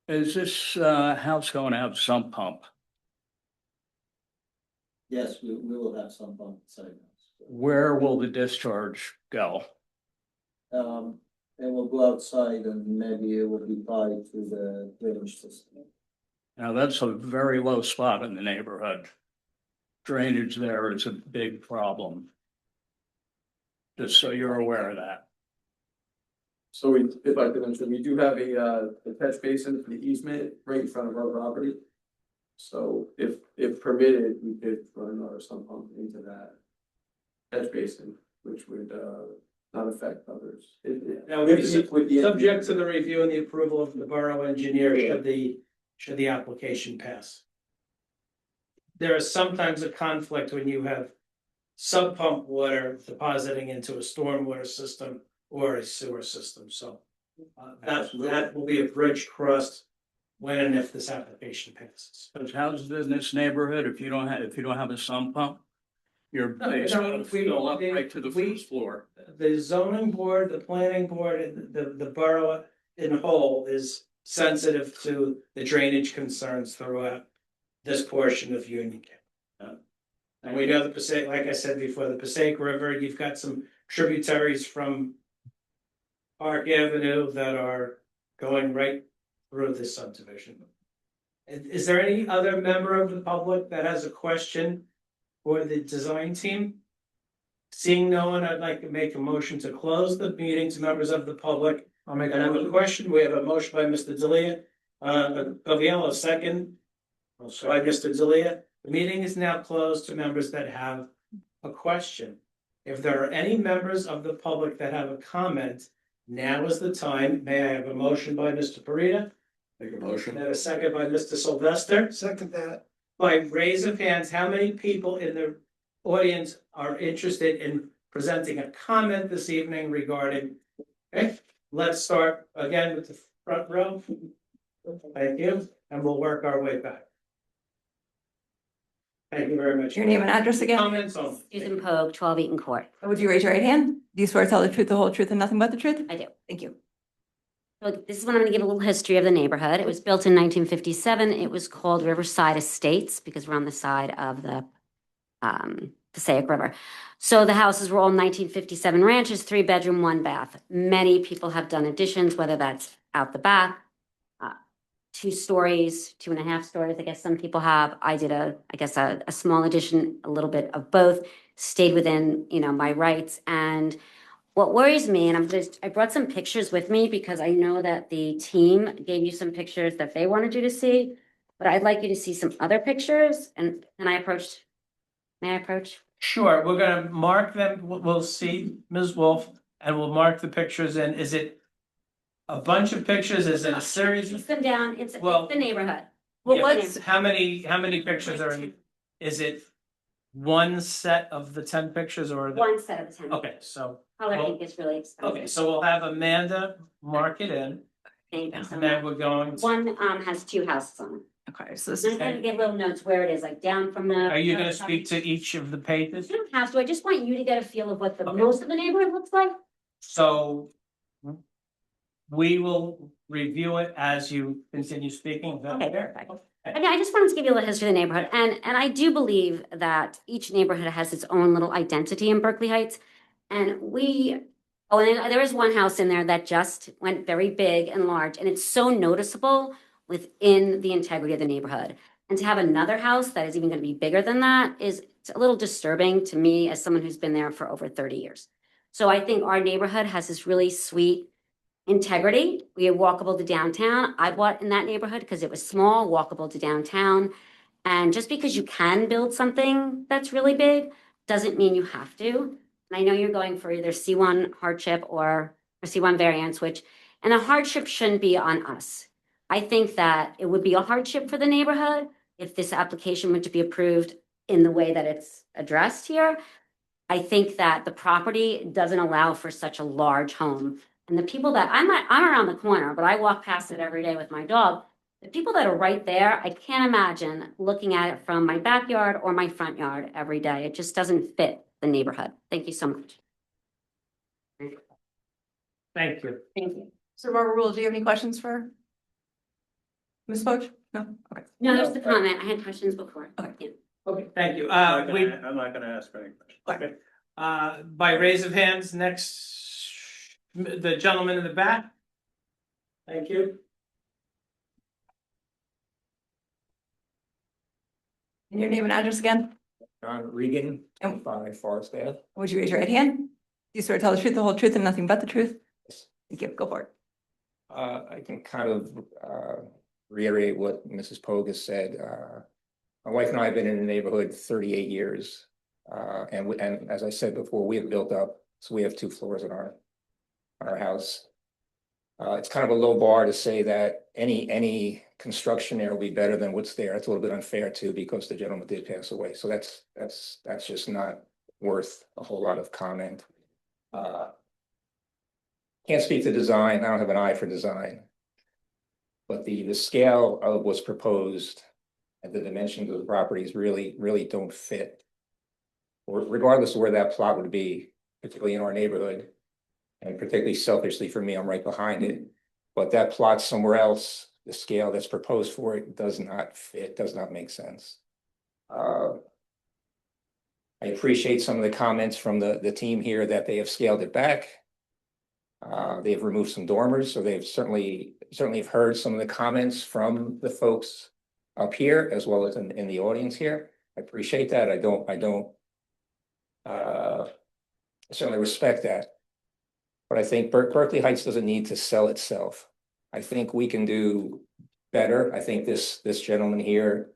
Is this house going to have sump pump? Yes, we will have some pump side. Where will the discharge go? It will go outside and maybe it will be tied to the drainage system. Now, that's a very low spot in the neighborhood. Drainage there is a big problem. Just so you're aware of that. So if I could mention, we do have a catch basin for the easement right in front of our property. So if permitted, we could run our sump pump into that catch basin, which would not affect others. Now, subject to the review and the approval of the borough engineer, should the application pass. There is sometimes a conflict when you have sub pump water depositing into a stormwater system or a sewer system, so. That will be a bridge crossed when and if this application passes. Because houses in this neighborhood, if you don't have a sump pump, your basement will fill up right to the first floor. The zoning board, the planning board, and the borough in whole is sensitive to the drainage concerns throughout this portion of Union County. And we know the Passaic, like I said before, the Passaic River, you've got some tributaries from Park Avenue that are going right through this subdivision. Is there any other member of the public that has a question for the design team? Seeing no one, I'd like to make a motion to close the meeting to members of the public. I'll make And I have a question. We have a motion by Mr. D'Elia, Gaviello, second by Mr. D'Elia. The meeting is now closed to members that have a question. If there are any members of the public that have a comment, now is the time. May I have a motion by Mr. Parita? Make a motion. And a second by Mr. Sylvester. Second that. By raise of hands, how many people in the audience are interested in presenting a comment this evening regarding, okay? let's start again with the front row. Thank you, and we'll work our way back. Thank you very much. Your name and address again? Comments on? Susan Pogue, 12 Eaton Court. Would you raise your right hand? Do you swear to tell the truth, the whole truth, and nothing but the truth? I do. Thank you. So this is when I'm going to give a little history of the neighborhood. It was built in 1957. It was called Riverside Estates because we're on the side of the Passaic River. So the houses were all 1957 ranches, 3-bedroom, 1-bath. Many people have done additions, whether that's out the back, 2 stories, 2.5 stories. I guess some people have. I did a small addition, a little bit of both, stayed within, my rights. And what worries me, and I brought some pictures with me because I know that the team gave you some pictures that they wanted you to see, but I'd like you to see some other pictures. And may I approach? Sure, we're gonna mark them, we'll see Ms. Wolf, and we'll mark the pictures in. Is it a bunch of pictures? Is it a series? It's them down. It's Well- the neighborhood. Yeah, how many pictures are in? Is it one set of the 10 pictures or? One set of 10. Okay, so, Color ink is really expensive. okay, so we'll have Amanda mark it in, Thank you so and then much. we're going. One has 2 houses on it. Okay, so this I'm is, gonna give little notes where it is, like down from the. Are you gonna speak to each of the pages? You don't have to. I just want you to get a feel of what the Okay. most of the neighborhood looks like. So we will review it as you continue speaking. Is that Okay, fair? perfect. I just wanted to give you a little history of the neighborhood, and I do believe that each neighborhood has its own little identity in Berkeley Heights. And there is one house in there that just went very big and large, and it's so noticeable within the integrity of the neighborhood. And to have another house that is even going to be bigger than that it's a little disturbing to me as someone who's been there for over 30 years. So I think our neighborhood has this really sweet integrity. We are walkable to downtown. I bought in that neighborhood because it was small, walkable to downtown. And just because you can build something that's really big doesn't mean you have to. And I know you're going for either C1 hardship or a C1 variance, and the hardship shouldn't be on us. I think that it would be a hardship for the neighborhood if this application were to be approved in the way that it's addressed here. I think that the property doesn't allow for such a large home. And the people that I'm around the corner, but I walk past it every day with my dog. The people that are right there, I can't imagine looking at it from my backyard or my front yard every day. It just doesn't fit the neighborhood. Thank you so much. Thank you. Thank you. so Barbara Rule, do you have any questions for Ms. Poach? No? Okay. No, there's the comment. I had questions before. Okay. Yeah. Okay, thank you. I'm not gonna ask any questions. Okay. By raise of hands, next, the gentleman in the back. Thank you. And your name and address again? John Regan, And 5 Forest Ave. would you raise your right hand? Do you swear to tell the truth, the whole truth, and nothing but the truth? Thank you. Go for it. I can kind of reiterate what Mrs. Pogue has said. My wife and I have been in the neighborhood 38 years. And as I said before, we have built up, so we have 2 floors in our house. It's kind of a low bar to say that any construction there will be better than what's there. It's a little bit unfair too, because the gentleman did pass away. So that's just not worth a whole lot of comment. Can't speak to design. I don't have an eye for design. But the scale of what's proposed and the dimensions of the properties really don't fit. Or regardless of where that plot would be, particularly in our neighborhood. And particularly selfishly for me, I'm right behind it. But that plot somewhere else, the scale that's proposed for it does not fit, does not make sense. I appreciate some of the comments from the team here that they have scaled it back. They have removed some dormers, so they've certainly have heard some of the comments from the folks up here as well as in the audience here. I appreciate that. I certainly respect that. But I think Berkeley Heights doesn't need to sell itself. I think we can do better. I think this gentleman here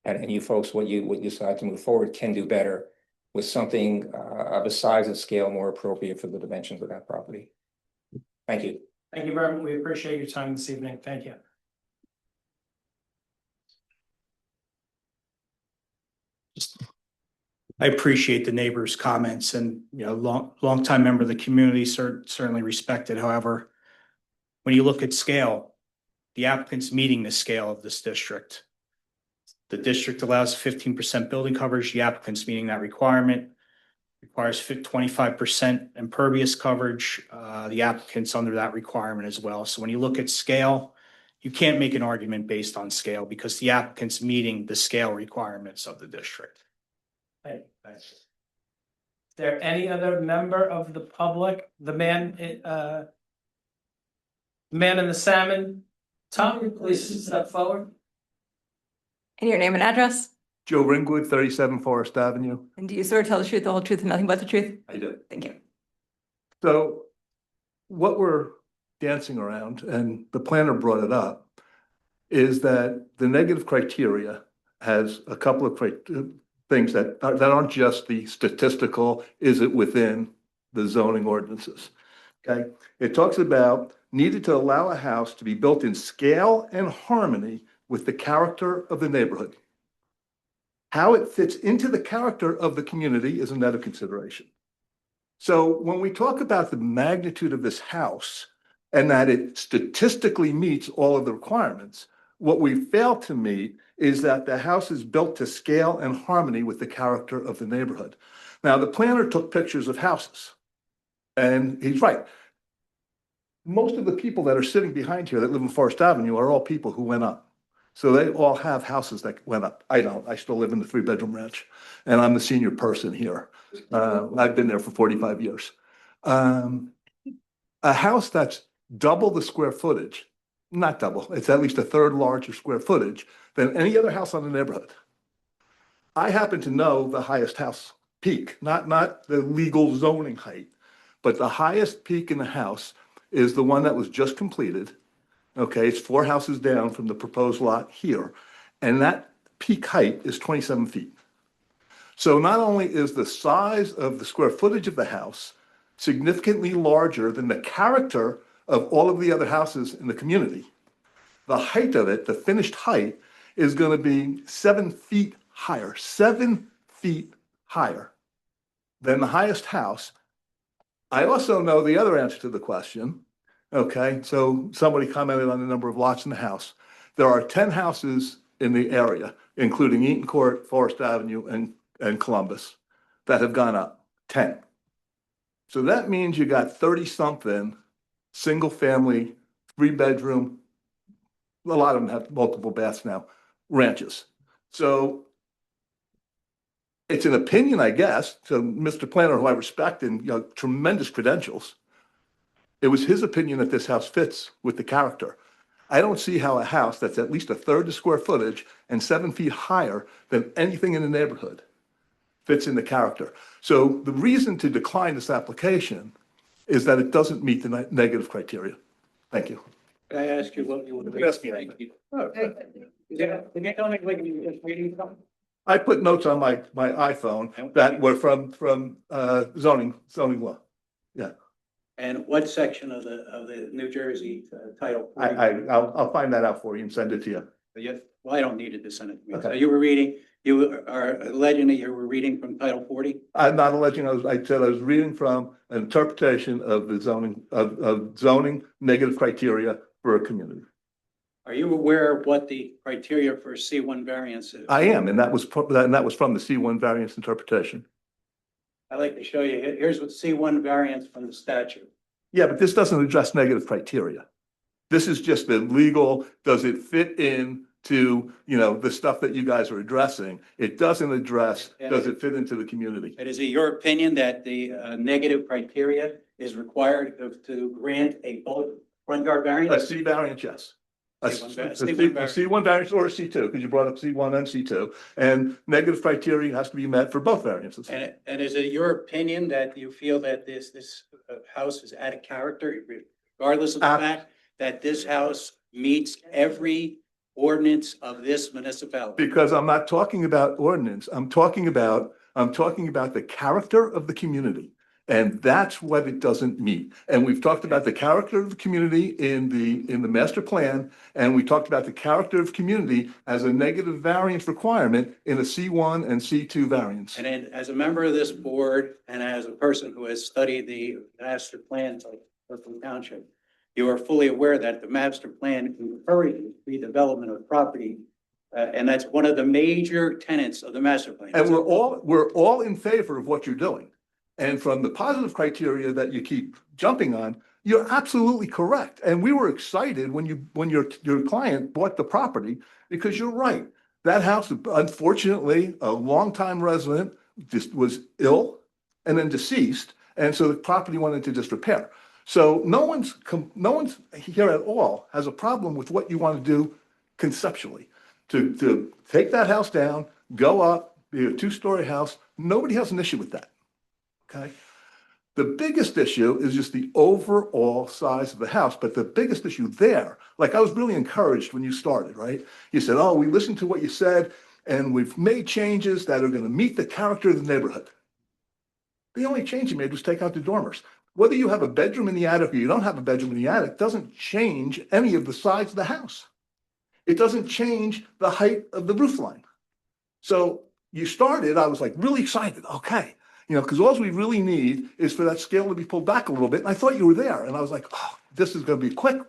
and you folks, what you decide to move forward can do better with something of a size and scale more appropriate for the dimensions of that property. Thank you. Thank you very much. We appreciate your time this evening. Thank you. I appreciate the neighbors' comments and, longtime member of the community, certainly respected. However, when you look at scale, the applicant's meeting the scale of this district. The district allows 15% building coverage. The applicant's meeting that requirement. Requires 25% impervious coverage. The applicant's under that requirement as well. So when you look at scale, you can't make an argument based on scale because the applicant's meeting the scale requirements of the district. Is there any other member of the public? The man in the salmon top, please step forward. And your name and address? Joe Ringwood, 37 Forest Avenue. And do you swear to tell the truth, the whole truth, and nothing but the truth? I do. Thank you. So what we're dancing around, and the planner brought it up, is that the negative criteria has a couple of things that aren't just the statistical, is it within the zoning ordinances? Okay, it talks about needed to allow a house to be built in scale and harmony with the character of the neighborhood. How it fits into the character of the community is another consideration. So when we talk about the magnitude of this house and that it statistically meets all of the requirements, what we fail to meet is that the house is built to scale and harmony with the character of the neighborhood. Now, the planner took pictures of houses, and he's right. Most of the people that are sitting behind here that live in Forest Avenue are all people who went up. So they all have houses that went up. I don't. I still live in the 3-bedroom ranch, and I'm the senior person here. I've been there for 45 years. A house that's double the square footage, not double, it's at least a third larger square footage than any other house on the neighborhood. I happen to know the highest house peak, not the legal zoning height, but the highest peak in the house is the one that was just completed. Okay, it's 4 houses down from the proposed lot here, and that peak height is 27 feet. So not only is the size of the square footage of the house significantly larger than the character of all of the other houses in the community, the height of it, the finished height, is going to be 7 feet higher, 7 feet higher than the highest house. I also know the other answer to the question. Okay, so somebody commented on the number of lots in the house. There are 10 houses in the area, including Eaton Court, Forest Avenue, and Columbus, that have gone up, 10. So that means you got 30-something, single-family, 3-bedroom, a lot of them have multiple baths now, ranches. So it's an opinion, I guess, to Mr. Planner, who I respect and tremendous credentials. It was his opinion that this house fits with the character. I don't see how a house that's at least a third the square footage and 7 feet higher than anything in the neighborhood fits in the character. So the reason to decline this application is that it doesn't meet the negative criteria. Thank you. Can I ask you what you would? Ask me anything. I put notes on my iPhone that were from zoning law. Yeah. And what section of the New Jersey title? I'll find that out for you and send it to you. Well, I don't need it to send it to me. So Okay. you are alleging that you were reading from Title 40? I'm not alleging, I said I was reading from an interpretation of the zoning, of zoning negative criteria for a community. Are you aware of what the criteria for C1 variance is? I am, and that was from the C1 variance interpretation. I'd like to show you, here's what C1 variance from the statute. Yeah, but this doesn't address negative criteria. This is just the legal, does it fit in to, the stuff that you guys are addressing? It doesn't address, does it fit into the community? And is it your opinion that the negative criteria is required to grant a front yard A variance? C variance, yes. A C1 variance. C1 variance or a C2, because you brought up C1 and C2, and negative criteria has to be met for both variances. And is it your opinion that you feel that this house is out of character, regardless of the fact that this house meets every ordinance of this municipality? Because I'm not talking about ordinance, I'm talking about the character of the community. And that's what it doesn't meet. And we've talked about the character of the community in the master plan, and we talked about the character of community as a negative variance requirement in a C1 and C2 variance. And then as a member of this board and as a person who has studied the master plans like Berkeley Township, you are fully aware that the master plan encourages redevelopment of property. And that's one of the major tenets of the master plan. And we're all in favor of what you're doing. And from the positive criteria that you keep jumping on, you're absolutely correct. And we were excited when your client bought the property, because you're right. That house, unfortunately, a longtime resident just was ill and then deceased. And so the property went into disrepair. So no one's here at all has a problem with what you want to do conceptually. To take that house down, go up, be a 2-story house, nobody has an issue with that. Okay. The biggest issue is just the overall size of the house. But the biggest issue there, like I was really encouraged when you started, right? You said, oh, we listened to what you said and we've made changes that are going to meet the character of the neighborhood. The only change you made was take out the dormers. Whether you have a bedroom in the attic or you don't have a bedroom in the attic doesn't change any of the sides of the house. It doesn't change the height of the roof line. So you started, I was like really excited. Okay. Because all we really need is for that scale to be pulled back a little bit. And I thought you were there. And I was like, oh, this is going to be quick.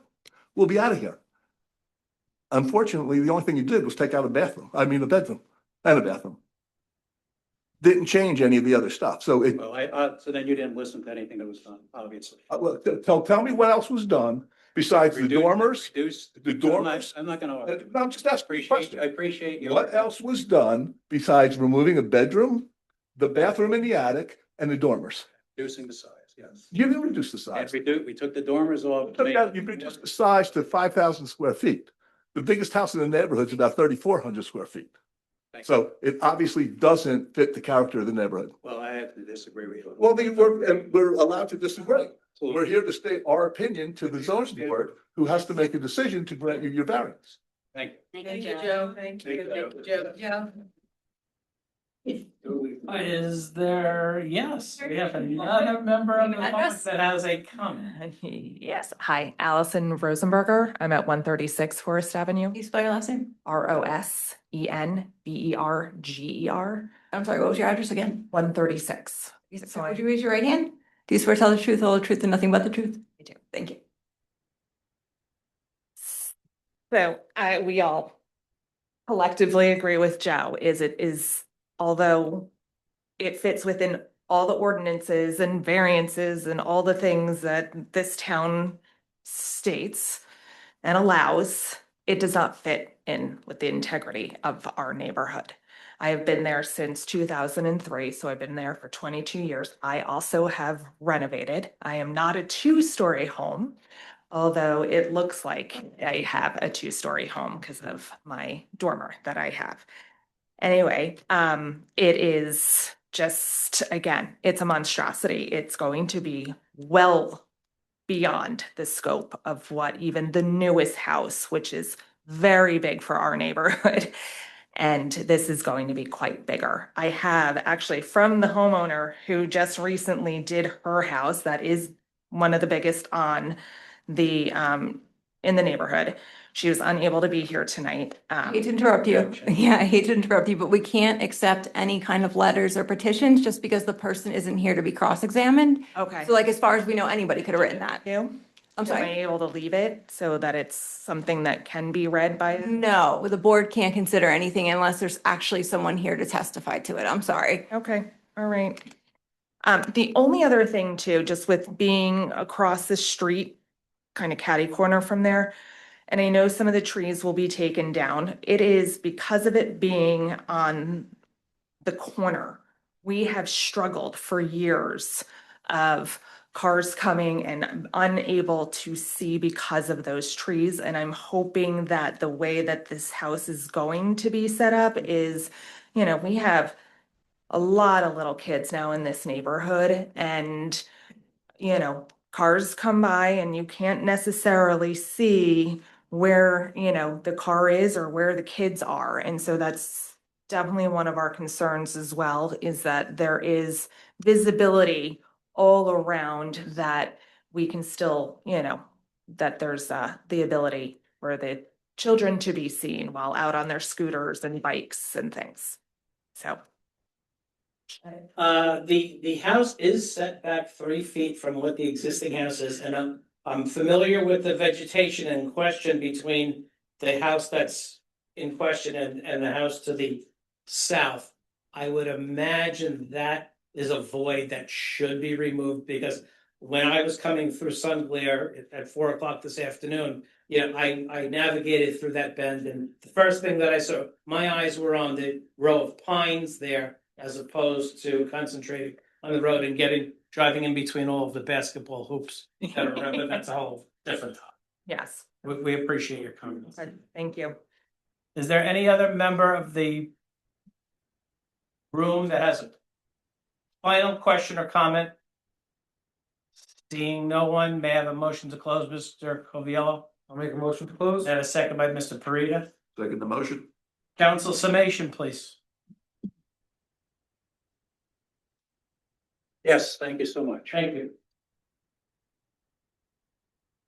We'll be out of here. Unfortunately, the only thing you did was take out a bedroom and a bathroom. Didn't change any of the other stuff. So So then you didn't listen to anything that was done, obviously. well, tell me what else was done besides the dormers. The dormers. I'm not going to. I'm just asking a question. I appreciate you. What else was done besides removing a bedroom, the bathroom in the attic, and the dormers? Reducing the size, yes. You didn't reduce the size. We took the dormers off. You reduced the size to 5,000 square feet. The biggest house in the neighborhood is about 3,400 square feet. So it obviously doesn't fit the character of the neighborhood. Well, I have to disagree with you. Well, we're allowed to disagree. We're here to state our opinion to the zoning board, who has to make a decision to grant you your variance. Thank you. Thank you, Joe. Thank you, Joe. Is there, yes, we have another member of the public that has a comment. Yes. Hi, Allison Rosenberger. I'm at 136 Forest Avenue. Can you spell your last name? Rosenberger. I'm sorry, what was your address again? 136. So would you raise your right hand? Do you swear to tell the truth, the whole truth, and nothing but the truth? I do. Thank you. So we all collectively agree with Joe, although it fits within all the ordinances and variances and all the things that this town states and allows, it does not fit in with the integrity of our neighborhood. I have been there since 2003, so I've been there for 22 years. I also have renovated. I am not a 2-story home, although it looks like I have a 2-story home because of my dormer that I have. Anyway, it is just, again, it's a monstrosity. It's going to be well beyond the scope of what even the newest house, which is very big for our neighborhood. And this is going to be quite bigger. I have actually from the homeowner who just recently did her house, that is one of the biggest on the, in the neighborhood. She was unable to be here tonight. I hate to interrupt you. Yeah, I hate to interrupt you, but we can't accept any kind of letters or petitions just because the person isn't here to be cross-examined. Okay. So like, as far as we know, anybody could have written that. You? I'm sorry. Am I able to leave it so that it's something that can be read by? No, the board can't consider anything unless there's actually someone here to testify to it. I'm sorry. Okay, all right. The only other thing too, just with being across the street, kind of catty corner from there, and I know some of the trees will be taken down. It is because of it being on the corner. We have struggled for years of cars coming and unable to see because of those trees. And I'm hoping that the way that this house is going to be set up is, we have a lot of little kids now in this neighborhood, and, cars come by and you can't necessarily see where, the car is or where the kids are. And so that's definitely one of our concerns as well, is that there is visibility all around that we can still, that there's the ability for the children to be seen while out on their scooters and bikes and things. So. The house is set back 3 feet from what the existing house is, and I'm familiar with the vegetation in question between the house that's in question and the house to the south. I would imagine that is a void that should be removed, because when I was coming through Sun Glare at 4 o'clock this afternoon, I navigated through that bend, and the first thing that I saw, my eyes were on the row of pines there, as opposed to concentrating on the road and driving in between all of the basketball hoops that are around, but that's a whole different topic. Yes. We appreciate your comments. Thank you. Is there any other member of the room that has a final question or comment? Seeing no one, may I have a motion to close, Mr. Coviello? I'll make a motion to close. And a second by Mr. Parita. Second the motion. Council summation, please. Yes, thank you so much. Thank you.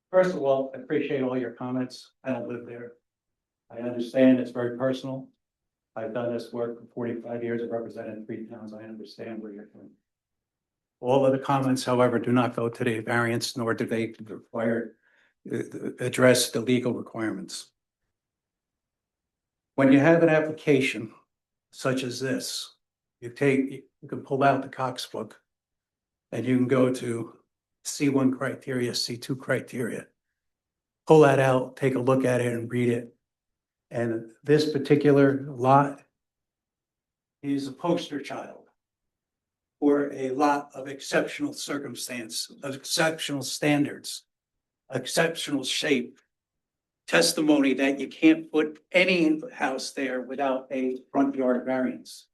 First of all, I appreciate all your comments. I don't live there. I understand it's very personal. I've done this work for 45 years. I've represented 3 towns. I understand where you're coming. All of the comments, however, do not go to the variance, nor do they address the legal requirements. When you have an application such as this, you can pull out the Cox book and you can go to C1 criteria, C2 criteria. Pull that out, take a look at it and read it. And this particular lot is a poster child for a lot of exceptional circumstance, of exceptional standards, exceptional shape, testimony that you can't put any house there without a front yard variance.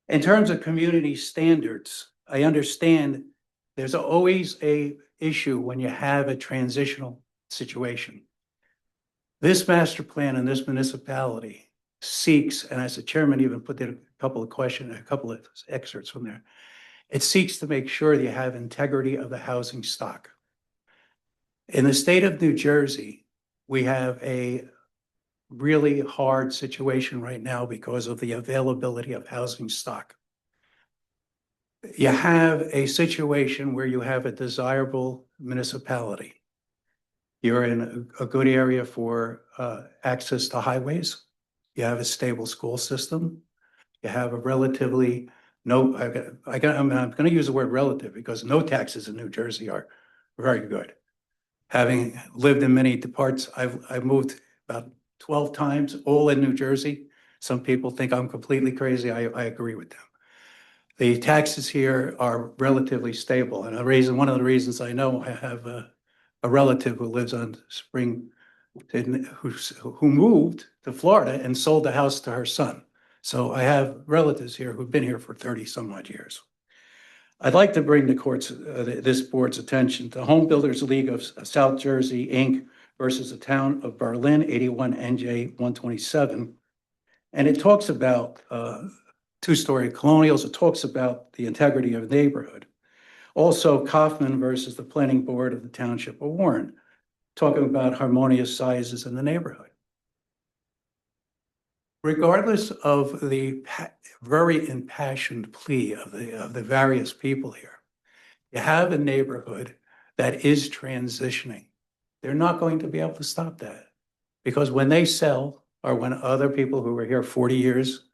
In terms of community standards, I understand there's always a issue when you have a transitional situation. This master plan in this municipality seeks, and as the chairman even put in a couple of questions, a couple of excerpts from there, it seeks to make sure that you have integrity of the housing stock. In the state of New Jersey, we have a really hard situation right now because of the availability of housing stock. You have a situation where you have a desirable municipality. You're in a good area for access to highways. You have a stable school system. You have a relatively I'm going to use the word relative because no taxes in New Jersey are very good. Having lived in many parts, I've moved about 12 times, all in New Jersey. Some people think I'm completely crazy. I agree with them. The taxes here are relatively stable. And one of the reasons I know, I have a relative who lives on Spring, who moved to Florida and sold the house to her son. So I have relatives here who've been here for 30 some odd years. I'd like to bring this board's attention to Home Builders League of South Jersey, Inc. versus the town of Berlin, 81 NJ 127. And it talks about 2-story colonials. It talks about the integrity of the neighborhood. Also, Kaufman versus the Planning Board of the Township of Warren, talking about harmonious sizes in the neighborhood. Regardless of the very impassioned plea of the various people here, you have a neighborhood that is transitioning. They're not going to be able to stop that because when they sell, or when other people who were here 40 years,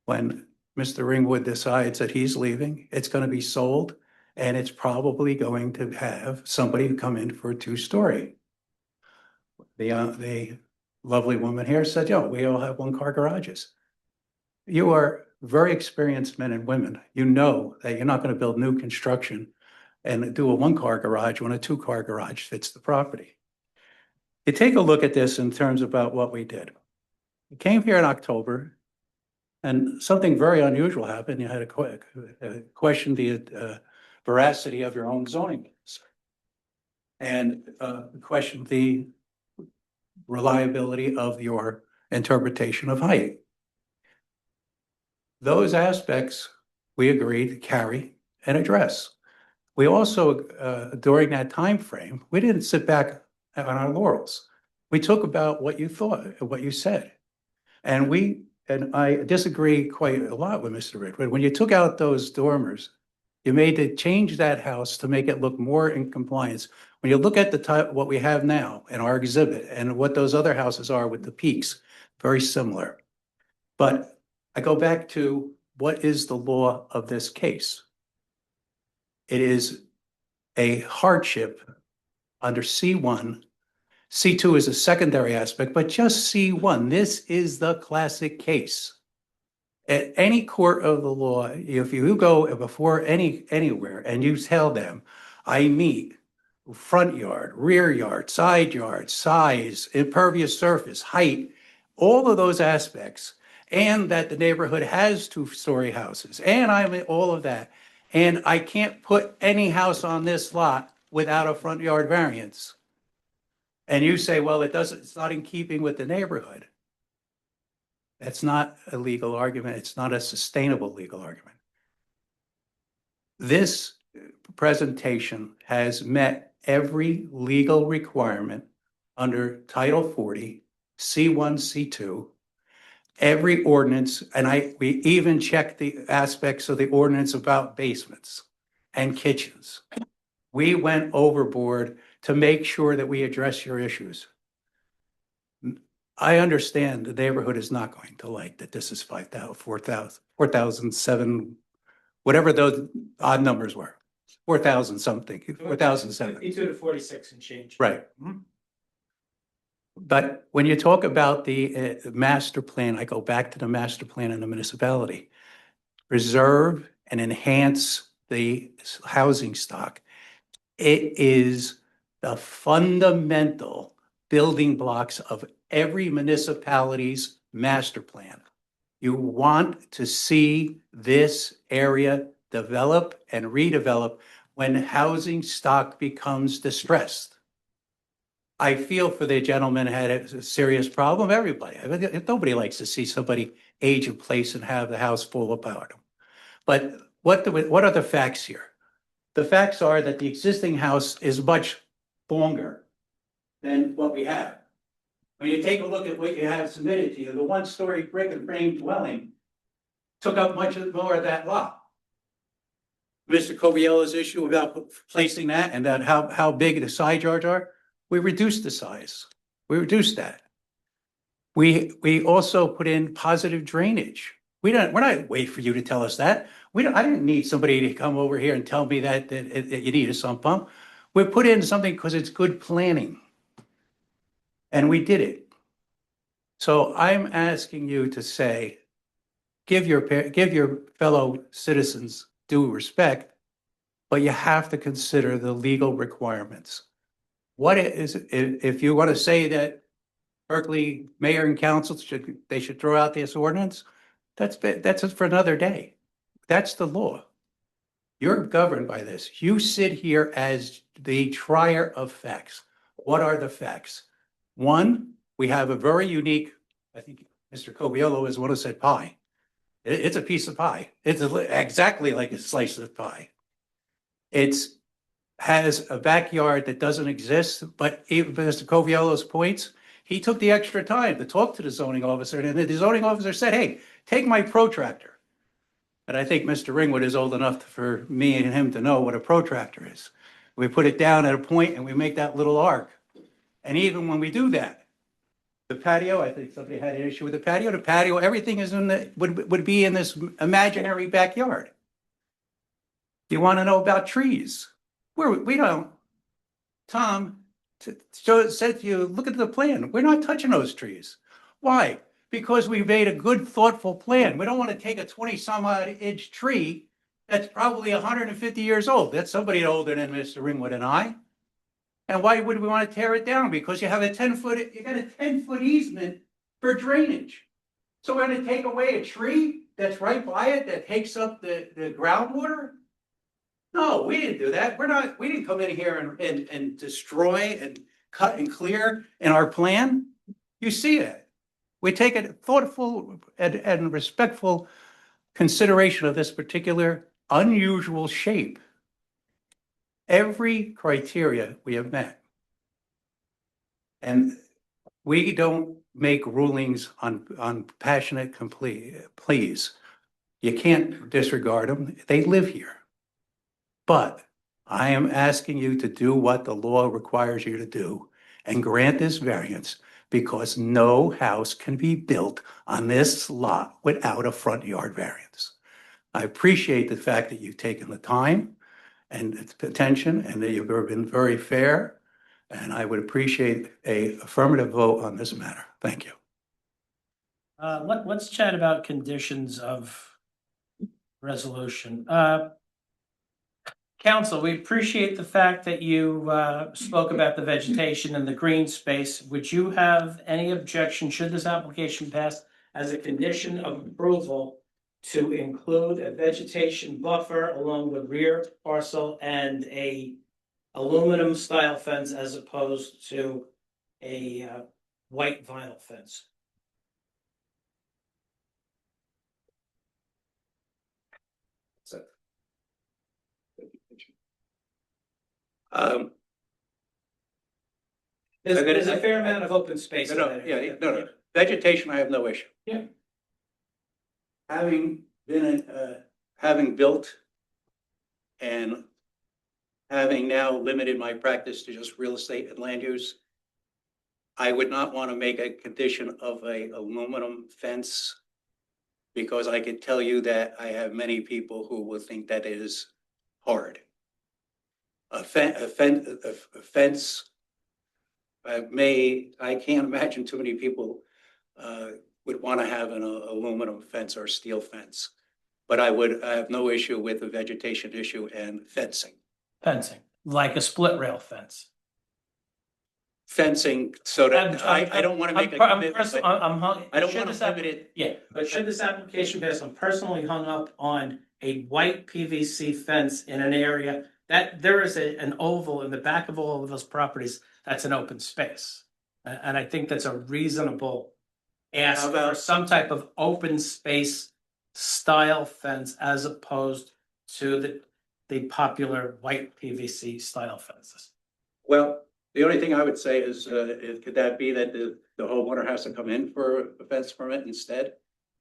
when Mr. Ringwood decides that he's leaving, it's going to be sold, and it's probably going to have somebody come in for a 2-story. The lovely woman here said, we all have 1-car garages. You are very experienced men and women. You know that you're not going to build new construction and do a 1-car garage when a 2-car garage fits the property. You take a look at this in terms about what we did. We came here in October, and something very unusual happened. You had to question the veracity of your own zoning laws and question the reliability of your interpretation of height. Those aspects we agreed to carry and address. We also, during that time frame, we didn't sit back on our laurels. We took about what you thought, what you said. And I disagree quite a lot with Mr. Ridgewood. When you took out those dormers, you made to change that house to make it look more in compliance. When you look at the type, what we have now in our exhibit and what those other houses are with the peaks, very similar. But I go back to what is the law of this case? It is a hardship under C1. C2 is a secondary aspect, but just C1, this is the classic case. At any court of the law, if you go before anywhere and you tell them, I meet front yard, rear yard, side yard, size, impervious surface, height, all of those aspects, and that the neighborhood has two-story houses, and I'm all of that, and I can't put any house on this lot without a front yard variance. And you say, well, it's not in keeping with the neighborhood. That's not a legal argument. It's not a sustainable legal argument. This presentation has met every legal requirement under Title 40, C1, C2, every ordinance, and we even checked the aspects of the ordinance about basements and kitchens. We went overboard to make sure that we address your issues. I understand the neighborhood is not going to like that this is 5,000, 4,000, 4,007, whatever those odd numbers were, 4,000 something, 4,007. 52 to 46 and change. Right. But when you talk about the master plan, I go back to the master plan in the municipality. Preserve and enhance the housing stock. It is the fundamental building blocks of every municipality's master plan. You want to see this area develop and redevelop when housing stock becomes distressed. I feel for the gentleman who had a serious problem. Everybody, nobody likes to see somebody age in place and have the house fall apart. But what are the facts here? The facts are that the existing house is much longer than what we have. When you take a look at what you have submitted to you, the one-story brick and frame dwelling took up much more of that lot. Mr. Coviella's issue about placing that and that how big the side yards are, we reduced the size. We reduced that. We also put in positive drainage. We're not waiting for you to tell us that. I didn't need somebody to come over here and tell me that you need a sump pump. We put in something because it's good planning. And we did it. So I'm asking you to say, give your fellow citizens due respect, but you have to consider the legal requirements. What is, if you want to say that Berkeley mayor and council should throw out this ordinance, that's for another day. That's the law. You're governed by this. You sit here as the trier of facts. What are the facts? One, we have a very unique, I think Mr. Coviello is one who said pie. It's a piece of pie. It's exactly like a slice of pie. It has a backyard that doesn't exist, but even Mr. Coviello's points, he took the extra time to talk to the zoning officer, and the zoning officer said, hey, take my protractor. And I think Mr. Ringwood is old enough for me and him to know what a protractor is. We put it down at a point and we make that little arc. And even when we do that, the patio, I think somebody had an issue with the patio, everything is would be in this imaginary backyard. You want to know about trees? We don't. Tom said to you, look at the plan. We're not touching those trees. Why? Because we made a good, thoughtful plan. We don't want to take a 20-some-odd inch tree that's probably 150 years old. That's somebody older than Mr. Ringwood and I. And why would we want to tear it down? Because you have you got a 10-foot easement for drainage. So we're going to take away a tree that's right by it that takes up the groundwater? No, we didn't do that. We didn't come in here and destroy and cut and clear in our plan. You see it. We take a thoughtful and respectful consideration of this particular unusual shape. every criteria we have met. And we don't make rulings on passionate pleas. You can't disregard them. They live here. But I am asking you to do what the law requires you to do and grant this variance because no house can be built on this lot without a front yard variance. I appreciate the fact that you've taken the time and attention and that you've been very fair. And I would appreciate a affirmative vote on this matter. Thank you. Let's chat about conditions of resolution. Council, we appreciate the fact that you spoke about the vegetation and the green space. Would you have any objection, should this application pass, as a condition of approval to include a vegetation buffer along the rear parcel and a aluminum style fence as opposed to a white vinyl fence? There's a fair amount of open space. in that area. No. Vegetation, I have no issue. Yeah. Having been, having built and having now limited my practice to just real estate and land use, I would not want to make a condition of a aluminum fence because I could tell you that I have many people who will think that it is hard. A fence, I can't imagine too many people would want to have an aluminum fence or steel fence. But I have no issue with the vegetation issue and fencing. Fencing, like a split rail fence. Fencing, so that I don't want to make a commitment. But I don't want to limit it. Yeah, but should this application pass, I'm personally hung up on a white PVC fence in an area that there is an oval in the back of all of those properties. That's an open space. And I think that's a reasonable ask for some type of open space style fence as opposed to the popular white PVC style fences. Well, the only thing I would say is, could that be that the homeowner has to come in for a fence permit instead?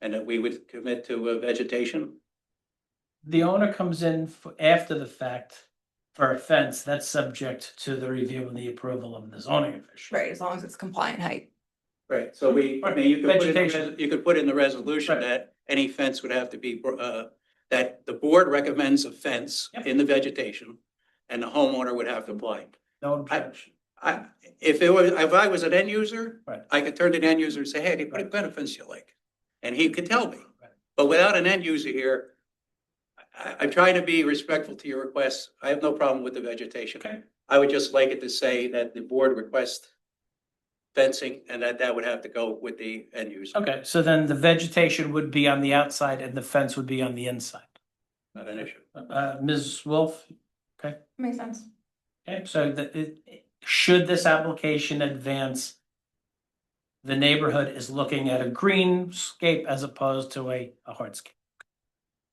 And that we would commit to vegetation? The owner comes in after the fact for a fence, that's subject to the review and the approval of the zoning official. Right, as long as it's compliant height. Right, so you could put in the resolution Right. that any fence would have to be, that the board recommends a fence in the vegetation and the homeowner would have to apply. No objection. If I was an end user, Right. I could turn to the end user and say, hey, what kind of fence you like? And he could tell me. But without an end user here, I'm trying to be respectful to your requests. I have no problem with the vegetation. Okay. I would just like it to say that the board requests fencing and that would have to go with the end user. Okay, so then the vegetation would be on the outside and the fence would be on the inside. Not an issue. Ms. Wolf? Okay, Makes sense. okay, so should this application advance, the neighborhood is looking at a greenscape as opposed to a hardscape.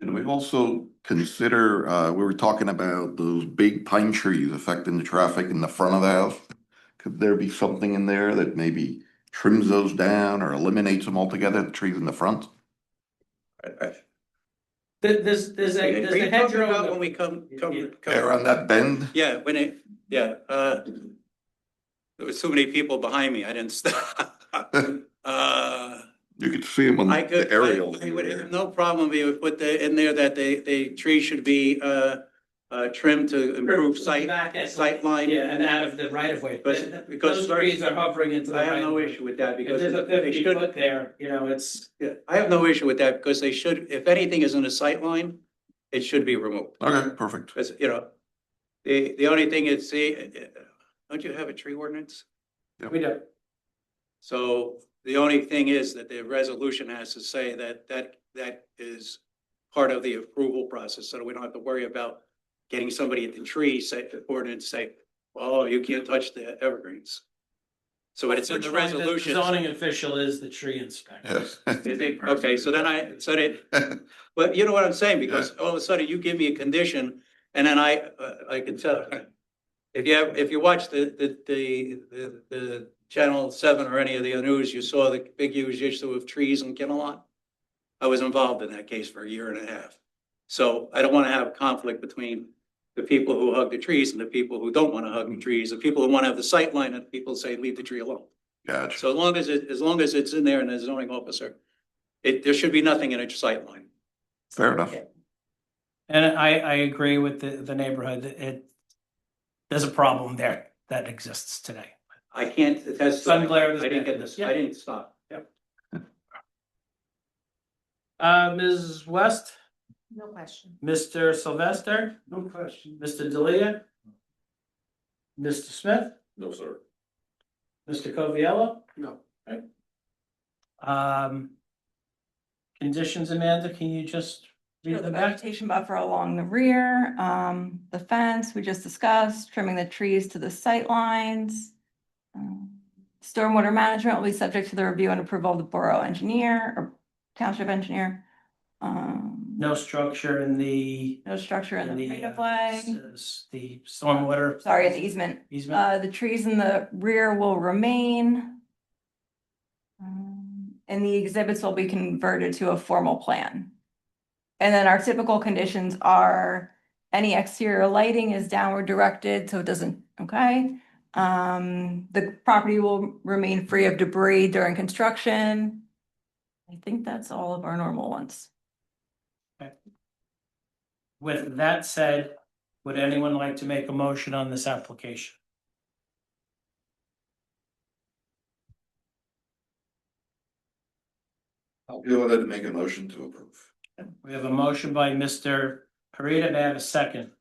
And we've also consider, we were talking about those big pine trees affecting the traffic in the front of the house. Could there be something in there that maybe trims those down or eliminates them altogether, the trees in the front? There's Are you a talking hedgerow. about when we come Around that bend? Yeah, there was so many people behind me, I didn't stop. You could see them on I the could, aerial. I would have no problem, we would put in there that the tree should be, trimmed to improve sight line. Yeah, and out of the right of way. Because Those trees are hovering into the I have right no of way. issue with that If because there's a they 50 should, foot there, it's. yeah, I have no issue with that because they should, if anything is in the sight line, it should be removed. Okay, perfect. Because, the only thing is, don't you have a tree ordinance? We do. So the only thing is that the resolution has to say that is part of the approval process, so that we don't have to worry about getting somebody at the tree, say, the ordinance say, oh, you can't touch the evergreens. So it's in the Unfortunately, resolution. The zoning official is the tree inspector. Okay, so then but you know what I'm saying, because all of a sudden you give me a condition and then I can tell, if you watch the Channel 7 or any of the news, you saw the big huge issue of trees in Kinnelon. I was involved in that case for a year and a half. So I don't want to have conflict between the people who hug the trees and the people who don't want to hug the trees, the people who want to have the sight line and people say, leave the tree alone. Gotcha. So as long as it's in there and the zoning officer, there should be nothing in a sight line. Fair enough. And I agree with the neighborhood. There's a problem there that exists today. I can't attest. Sun glare. I didn't get this. I didn't stop. Yep. Ms. West, No question. Mr. Sylvester, No question. Mr. Delia, Mr. Smith, No, sir. Mr. Coviello. No. Conditions, Amanda, can you just read The them back? vegetation buffer along the rear, the fence we just discussed, trimming the trees to the sight lines. Stormwater management will be subject to the review and approval of the borough engineer or township engineer. No structure in the. No structure in the right of uh, way. The stormwater. Sorry, the easement. Easement. The trees in the rear will remain. And the exhibits will be converted to a formal plan. And then our typical conditions are any exterior lighting is downward directed, so it doesn't, okay? The property will remain free of debris during construction. I think that's all of our normal ones. With that said, would anyone like to make a motion on this application? I'll go ahead and make a motion to approve. We have a motion by Mr. Parita. May I have a second?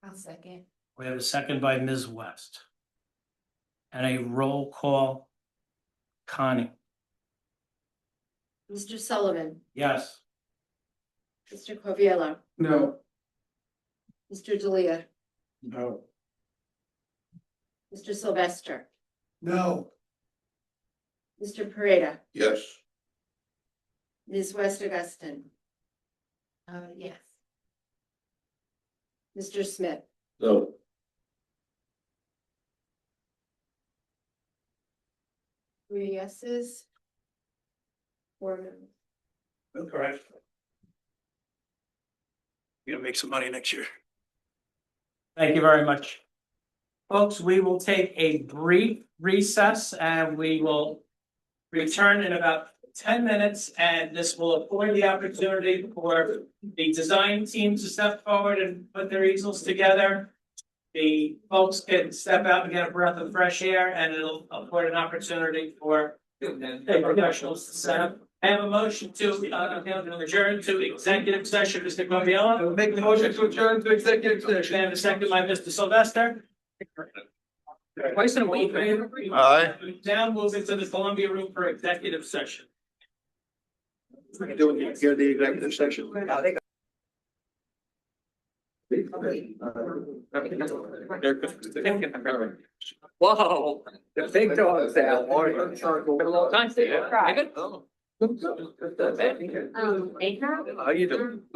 I'll second. We have a second by Ms. West. And a roll call. Connie? Mr. Sullivan, Yes. Mr. Coviello, No. Mr. Delia, No. Mr. Sylvester, No. Mr. Pareda, Yes. Ms. West Augustine. Yes. Mr. Smith, No. three yeses. 4 noes. Correct. You're gonna make some money next year. Thank you very much. Folks, we will take a brief recess and we will return in about 10 minutes. And this will afford the opportunity for the design team to step forward and put their easels together. The folks can step out and get a breath of fresh air, and it'll afford an opportunity for the professionals to set up. I have a motion to adjourn to executive session, Mr. Coviello. Make the motion to adjourn to executive session. I have a second by Mr. Sylvester. Twice in a week. Aye. Now move into the Columbia room for executive session. Doing here the executive section. Whoa, the big dog's out. Been a long time. Baker? How you doing?